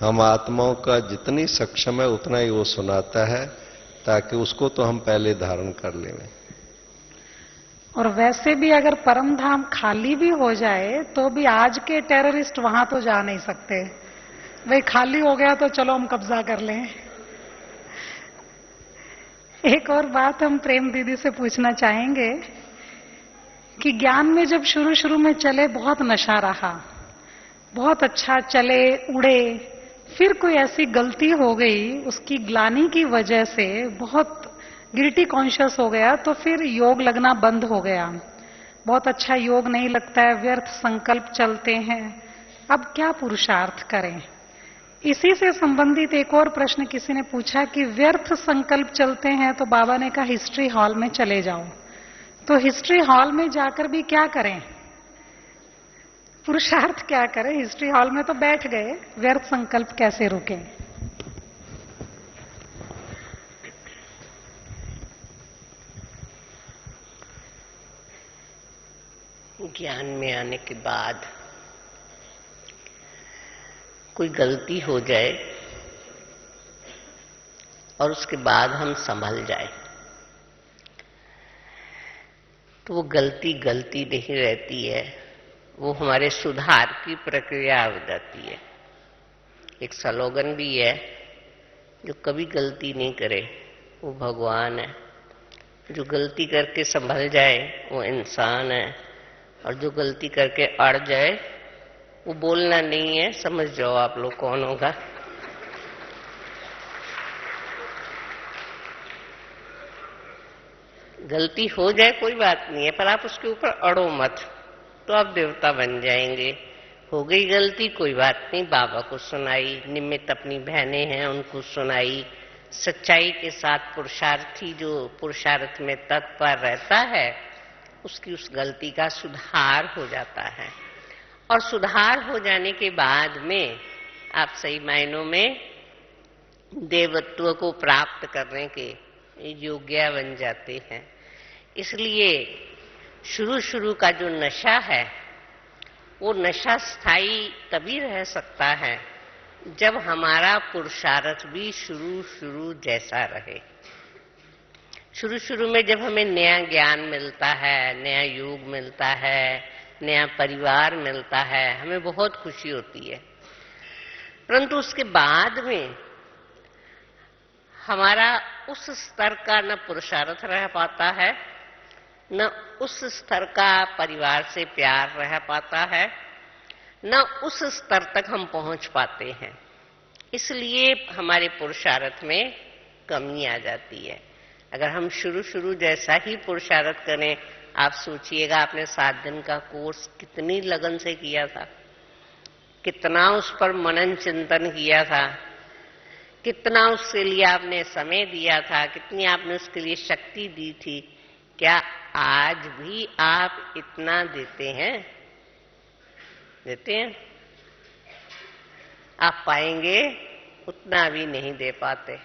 हम आत्माओं का जितनी सक्षम है उतना ही वो सुनाता है, ताकि उसको तो हम पहले धारण कर लें। और वैसे भी अगर परम धाम खाली भी हो जाए तो भी आज के टेररिस्ट वहां तो जा नहीं सकते। भाई खाली हो गया तो चलो हम कब्जा कर लें। एक और बात हम प्रेम दीदी से पूछना चाहेंगे कि ज्ञान में जब शुरू शुरू में चले बहुत नशा रहा, बहुत अच्छा चले, उड़े, फिर कोई ऐसी गलती हो गई, उसकी ग्लानि की वजह से बहुत गिल्टी कॉन्शियस हो गया, तो फिर योग लगना बंद हो गया। बहुत अच्छा योग नहीं लगता है, व्यर्थ संकल्प चलते हैं। अब क्या पुरुषार्थ करें। इसी से संबंधित एक और प्रश्न किसी ने पूछा कि व्यर्थ संकल्प चलते हैं तो बाबा ने कहा हिस्ट्री हॉल में चले जाओ। तो हिस्ट्री हॉल में जाकर भी क्या करें, पुरुषार्थ क्या करें। हिस्ट्री हॉल में तो बैठ गए, व्यर्थ संकल्प कैसे रुकें। ज्ञान में आने के बाद कोई गलती हो जाए और उसके बाद हम संभल जाए तो वो गलती गलती नहीं रहती है, वो हमारे सुधार की प्रक्रिया हो जाती है। एक स्लोगन भी है, जो कभी गलती नहीं करे वो भगवान है, जो गलती करके संभल जाए वो इंसान है, और जो गलती करके अड़ जाए वो बोलना नहीं है। समझ जाओ आप लोग कौन होगा। गलती हो जाए कोई बात नहीं है, पर आप उसके ऊपर अड़ो मत, तो आप देवता बन जाएंगे। हो गई गलती कोई बात नहीं, बाबा को सुनाई, निमित्त अपनी बहनें हैं उनको सुनाई। सच्चाई के साथ पुरुषार्थी जो पुरुषार्थ में तत्पर रहता है उसकी उस गलती का सुधार हो जाता है। और सुधार हो जाने के बाद में आप सही मायनों में देवत्व को प्राप्त करने के योग्य बन जाते हैं। इसलिए शुरू शुरू का जो नशा है वो नशा स्थायी तभी रह सकता है जब हमारा पुरुषार्थ भी शुरू शुरू जैसा रहे। शुरू शुरू में जब हमें नया ज्ञान मिलता है, नया योग मिलता है, नया परिवार मिलता है, हमें बहुत खुशी होती है। परंतु उसके बाद में हमारा उस स्तर का न पुरुषार्थ रह पाता है, न उस स्तर का परिवार से प्यार रह पाता है, न उस स्तर तक हम पहुंच पाते हैं। इसलिए हमारे पुरुषार्थ में कमी आ जाती है। अगर हम शुरू जैसा ही पुरुषार्थ करें, आप सोचिएगा आपने 7 दिन का कोर्स कितनी लगन से किया था, कितना उस पर मनन चिंतन किया था, कितना उसके लिए आपने समय दिया था, कितनी आपने उसके लिए शक्ति दी थी। क्या आज भी आप इतना देते हैं? देते हैं? आप पाएंगे उतना भी नहीं दे पाते।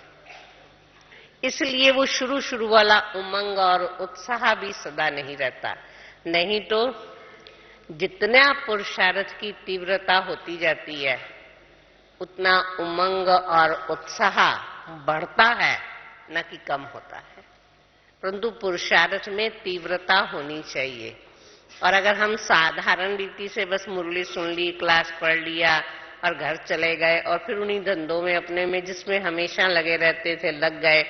इसलिए वो शुरू वाला उमंग और उत्साह भी सदा नहीं रहता। नहीं तो जितना पुरुषार्थ की तीव्रता होती जाती है, उतना उमंग और उत्साह बढ़ता है, न कि कम होता है। परंतु पुरुषार्थ में तीव्रता होनी चाहिए। और अगर हम साधारण रीति से बस मुरली सुन ली, क्लास पढ़ लिया और घर चले गए और फिर उन्हीं धंधों में अपने में जिसमें हमेशा लगे रहते थे लग गए,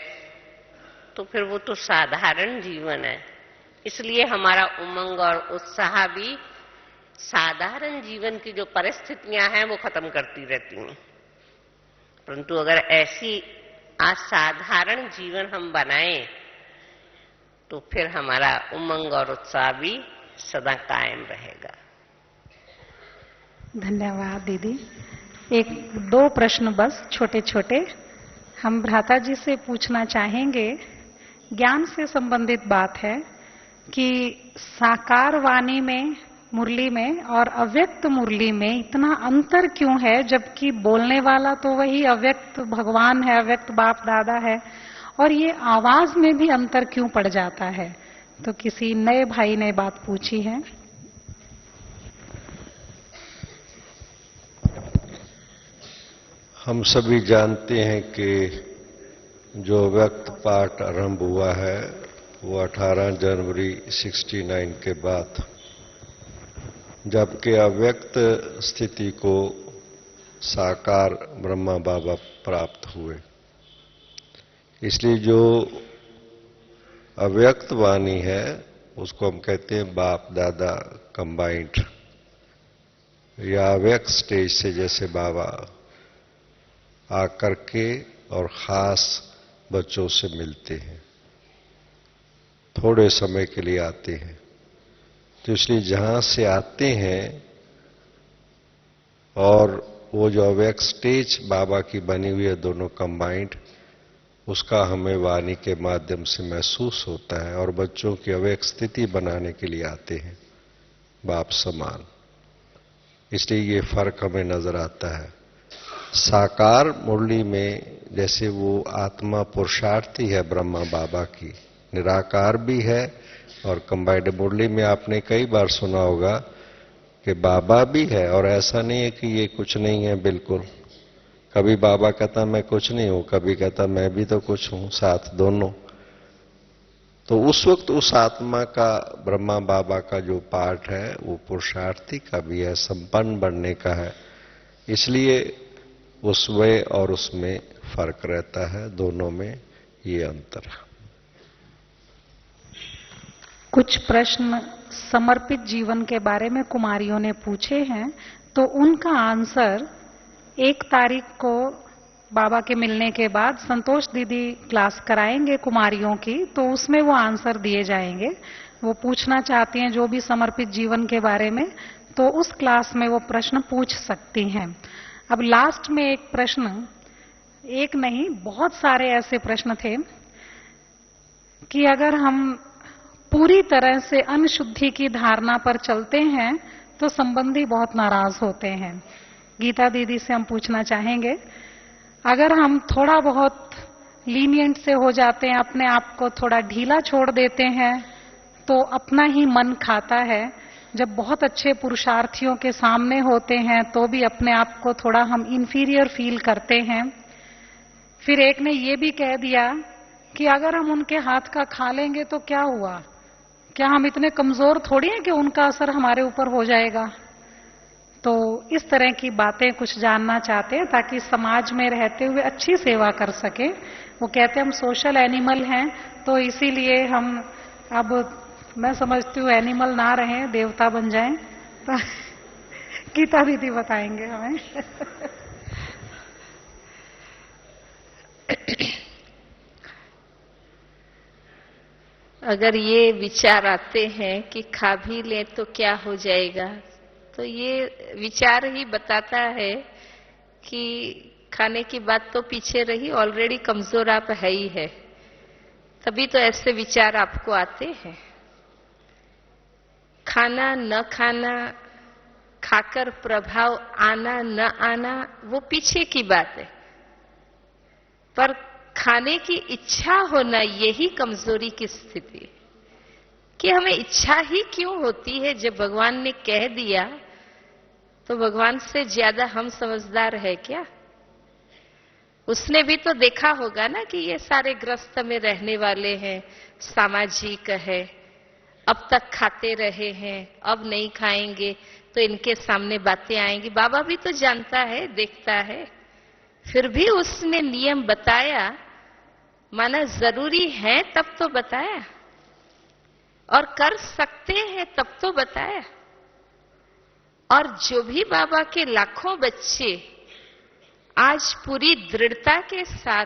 तो फिर वो तो साधारण जीवन है। इसलिए हमारा उमंग और उत्साह भी साधारण जीवन की जो परिस्थितियां हैं वो खत्म करती रहती हैं। परंतु अगर ऐसी असाधारण जीवन हम बनाएं तो फिर हमारा उमंग और उत्साह भी सदा कायम रहेगा। धन्यवाद दीदी। 1-2 प्रश्न बस छोटे छोटे हम भ्राता जी से पूछना चाहेंगे। ज्ञान से संबंधित बात है कि साकार वाणी में, मुरली में और अव्यक्त मुरली में इतना अंतर क्यों है, जबकि बोलने वाला तो वही अव्यक्त भगवान है, अव्यक्त बाप दादा है, और ये आवाज में भी अंतर क्यों पड़ जाता है? तो किसी नए भाई ने बात पूछी है। हम सभी जानते हैं कि जो व्यक्त पाठ आरंभ हुआ है वो 18 जनवरी 69 के बाद, जबकि अव्यक्त स्थिति को साकार ब्रह्मा बाबा प्राप्त हुए। इसलिए जो अव्यक्त वाणी है उसको हम कहते हैं बाप दादा कंबाइंड, या अव्यक्त स्टेज से जैसे बाबा आकर के और खास बच्चों से मिलते हैं, थोड़े समय के लिए आते हैं। तो इसलिए जहां से आते हैं और वो जो अव्यक्त स्टेज बाबा की बनी हुई है दोनों कंबाइंड, उसका हमें वाणी के माध्यम से महसूस होता है। और बच्चों की अव्यक्त स्थिति बनाने के लिए आते हैं बाप समान। इसलिए ये फर्क हमें नजर आता है। साकार मुरली में जैसे वो आत्मा पुरुषार्थी है ब्रह्मा बाबा की, निराकार भी है, और कंबाइंड मुरली में आपने कई बार सुना होगा कि बाबा भी है, और ऐसा नहीं है कि ये कुछ नहीं है बिल्कुल। कभी बाबा कहता मैं कुछ नहीं हूं, कभी कहता मैं भी तो कुछ हूं, साथ दोनों। तो उस वक्त उस आत्मा का, ब्रह्मा बाबा का जो पाठ है वो पुरुषार्थी का भी है, संपन्न बनने का है। इसलिए उसमें और उसमें फर्क रहता है, दोनों में ये अंतर है। कुछ प्रश्न समर्पित जीवन के बारे में कुमारियों ने पूछे हैं, तो उनका आंसर 1 तारीख को बाबा के मिलने के बाद संतोष दीदी क्लास कराएंगे कुमारियों की, तो उसमें वो आंसर दिए जाएंगे। वो पूछना चाहती हैं जो भी समर्पित जीवन के बारे में, तो उस क्लास में वो प्रश्न पूछ सकती हैं। अब लास्ट में एक प्रश्न, एक नहीं बहुत सारे ऐसे प्रश्न थे कि अगर हम पूरी तरह से अनशुद्धि की धारणा पर चलते हैं तो संबंधी बहुत नाराज होते हैं। गीता दीदी से हम पूछना चाहेंगे, अगर हम थोड़ा बहुत लीनियंट से हो जाते हैं, अपने आप को थोड़ा ढीला छोड़ देते हैं, तो अपना ही मन खाता है। जब बहुत अच्छे पुरुषार्थियों के सामने होते हैं तो भी अपने आप को थोड़ा हम इंफीरियर फील करते हैं। फिर एक ने ये भी कह दिया कि अगर हम उनके हाथ का खा लेंगे तो क्या हुआ, क्या हम इतने कमजोर थोड़ी हैं कि उनका असर हमारे ऊपर हो जाएगा। तो इस तरह की बातें कुछ जानना चाहते हैं ताकि समाज में रहते हुए अच्छी सेवा कर सके। वो कहते हैं हम सोशल एनिमल हैं, तो इसीलिए हम अब मैं समझती हूँ एनिमल ना रहें, देवता बन जाएं। तो गीता दीदी बताएंगे हमें। अगर ये विचार आते हैं कि खा भी ले तो क्या हो जाएगा, तो ये विचार ही बताता है कि खाने की बात तो पीछे रही, ऑलरेडी कमजोर आप है ही है, तभी तो ऐसे विचार आपको आते हैं। खाना न खाना, खाकर प्रभाव आना न आना, वो पीछे की बात है, पर खाने की इच्छा होना यही कमजोरी की स्थिति है। कि हमें इच्छा ही क्यों होती है? जब भगवान ने कह दिया तो भगवान से ज्यादा हम समझदार है क्या? उसने भी तो देखा होगा ना कि ये सारे ग्रस्त में रहने वाले हैं, सामाजिक है, अब तक खाते रहे हैं, अब नहीं खाएंगे तो इनके सामने बातें आएंगी। बाबा भी तो जानता है, देखता है, फिर भी उसने नियम बताया, माना जरूरी है तब तो बताया, और कर सकते हैं तब तो बताया। और जो भी बाबा के लाखों बच्चे आज पूरी दृढ़ता के साथ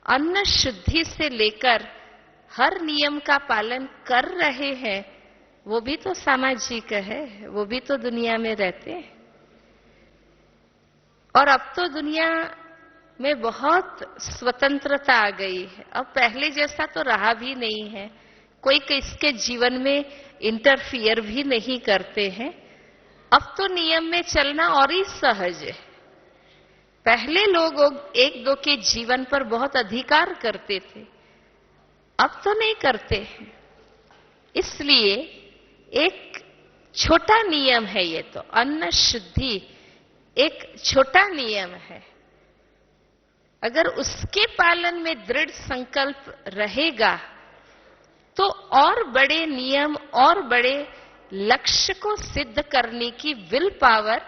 अन्न शुद्धि से लेकर हर नियम का पालन कर रहे हैं, वो भी तो सामाजिक है, वो भी तो दुनिया में रहते हैं। और अब तो दुनिया में बहुत स्वतंत्रता आ गई है, अब पहले जैसा तो रहा भी नहीं है, कोई किसके जीवन में इंटरफियर भी नहीं करते हैं। अब तो नियम में चलना और ही सहज है। पहले लोग एक दो के जीवन पर बहुत अधिकार करते थे, अब तो नहीं करते हैं। इसलिए एक छोटा नियम है ये, तो अन्न शुद्धि एक छोटा नियम है। अगर उसके पालन में दृढ़ संकल्प रहेगा तो और बड़े नियम और बड़े लक्ष्य को सिद्ध करने की विल पावर,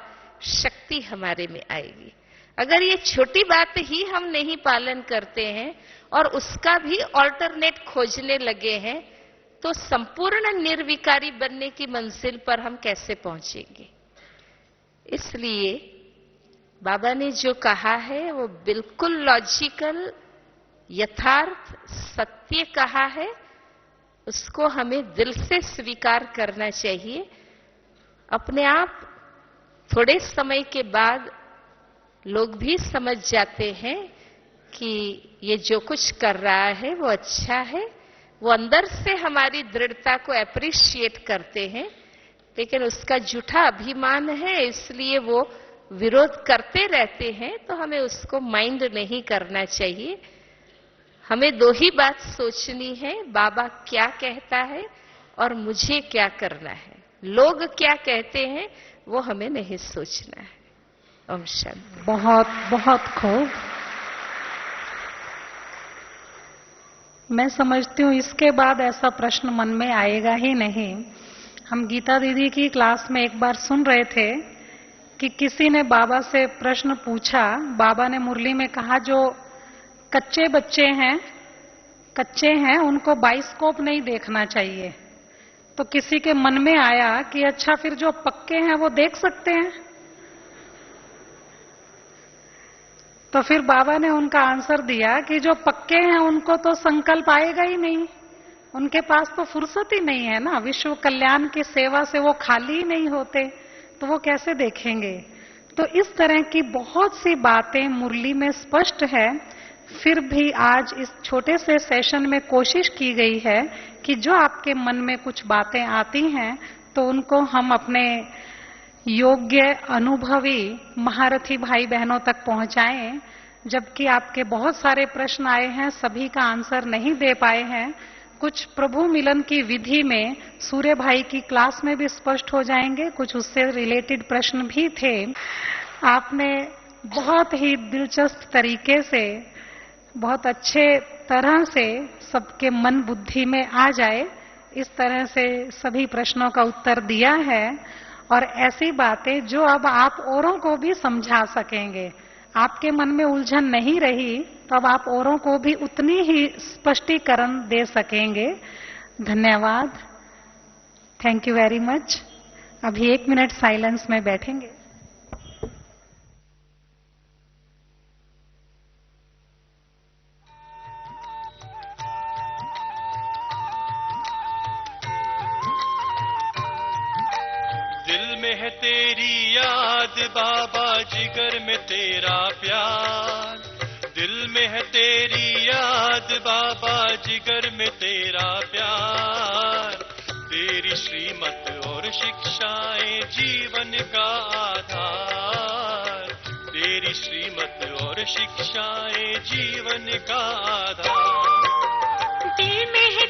शक्ति हमारे में आएगी। अगर ये छोटी बात ही हम नहीं पालन करते हैं और उसका भी ऑल्टरनेट खोजने लगे हैं, तो संपूर्ण निर्विकारी बनने की मंजिल पर हम कैसे पहुंचेंगे? इसलिए बाबा ने जो कहा है वो बिल्कुल लॉजिकल, यथार्थ, सत्य कहा है। उसको हमें दिल से स्वीकार करना चाहिए। अपने आप थोड़े समय के बाद लोग भी समझ जाते हैं कि ये जो कुछ कर रहा है वो अच्छा है, वो अंदर से हमारी दृढ़ता को एप्रिशिएट करते हैं, लेकिन उसका झूठा अभिमान है इसलिए वो विरोध करते रहते हैं। तो हमें उसको माइंड नहीं करना चाहिए। हमें दो ही बात सोचनी है, बाबा क्या कहता है और मुझे क्या करना है। लोग क्या कहते हैं वो हमें नहीं सोचना है। ओम शांति। बहुत बहुत खूब। मैं समझती हूँ इसके बाद ऐसा प्रश्न मन में आएगा ही नहीं। हम गीता दीदी की क्लास में एक बार सुन रहे थे कि किसी ने बाबा से प्रश्न पूछा। बाबा ने मुरली में कहा जो कच्चे बच्चे हैं उनको बाइस्कोप नहीं देखना चाहिए। तो किसी के मन में आया कि अच्छा फिर जो पक्के हैं वो देख सकते हैं। तो फिर बाबा ने उनका आंसर दिया कि जो पक्के हैं उनको तो संकल्प आएगा ही नहीं, उनके पास तो फुर्सत ही नहीं है ना, विश्व कल्याण की सेवा से वो खाली ही नहीं होते, तो वो कैसे देखेंगे। तो इस तरह की बहुत सी बातें मुरली में स्पष्ट है। फिर भी आज इस छोटे से सेशन में कोशिश की गई है कि जो आपके मन में कुछ बातें आती हैं तो उनको हम अपने योग्य अनुभवी महारथी भाई बहनों तक पहुंचाएं। जबकि आपके बहुत सारे प्रश्न आए हैं, सभी का आंसर नहीं दे पाए हैं। कुछ प्रभु मिलन की विधि में सूर्य भाई की क्लास में भी स्पष्ट हो जाएंगे, कुछ उससे रिलेटेड प्रश्न भी थे। आपने बहुत ही दिलचस्प तरीके से, बहुत अच्छे तरह से सबके मन बुद्धि में आ जाए इस तरह से सभी प्रश्नों का उत्तर दिया है। और ऐसी बातें जो अब आप औरों को भी समझा सकेंगे। आपके मन में उलझन नहीं रही तो अब आप औरों को भी उतनी ही स्पष्टीकरण दे सकेंगे। धन्यवाद। Thank you very much. अभी 1 मिनट साइलेंस में बैठेंगे। दिल में है तेरी याद बाबा, जिगर में तेरा प्यार। दिल में है तेरी याद बाबा, जिगर में तेरा प्यार। तेरी श्रीमत और शिक्षाएं जीवन का आधार। तेरी श्रीमत और शिक्षाएं जीवन का आधार। दिल में है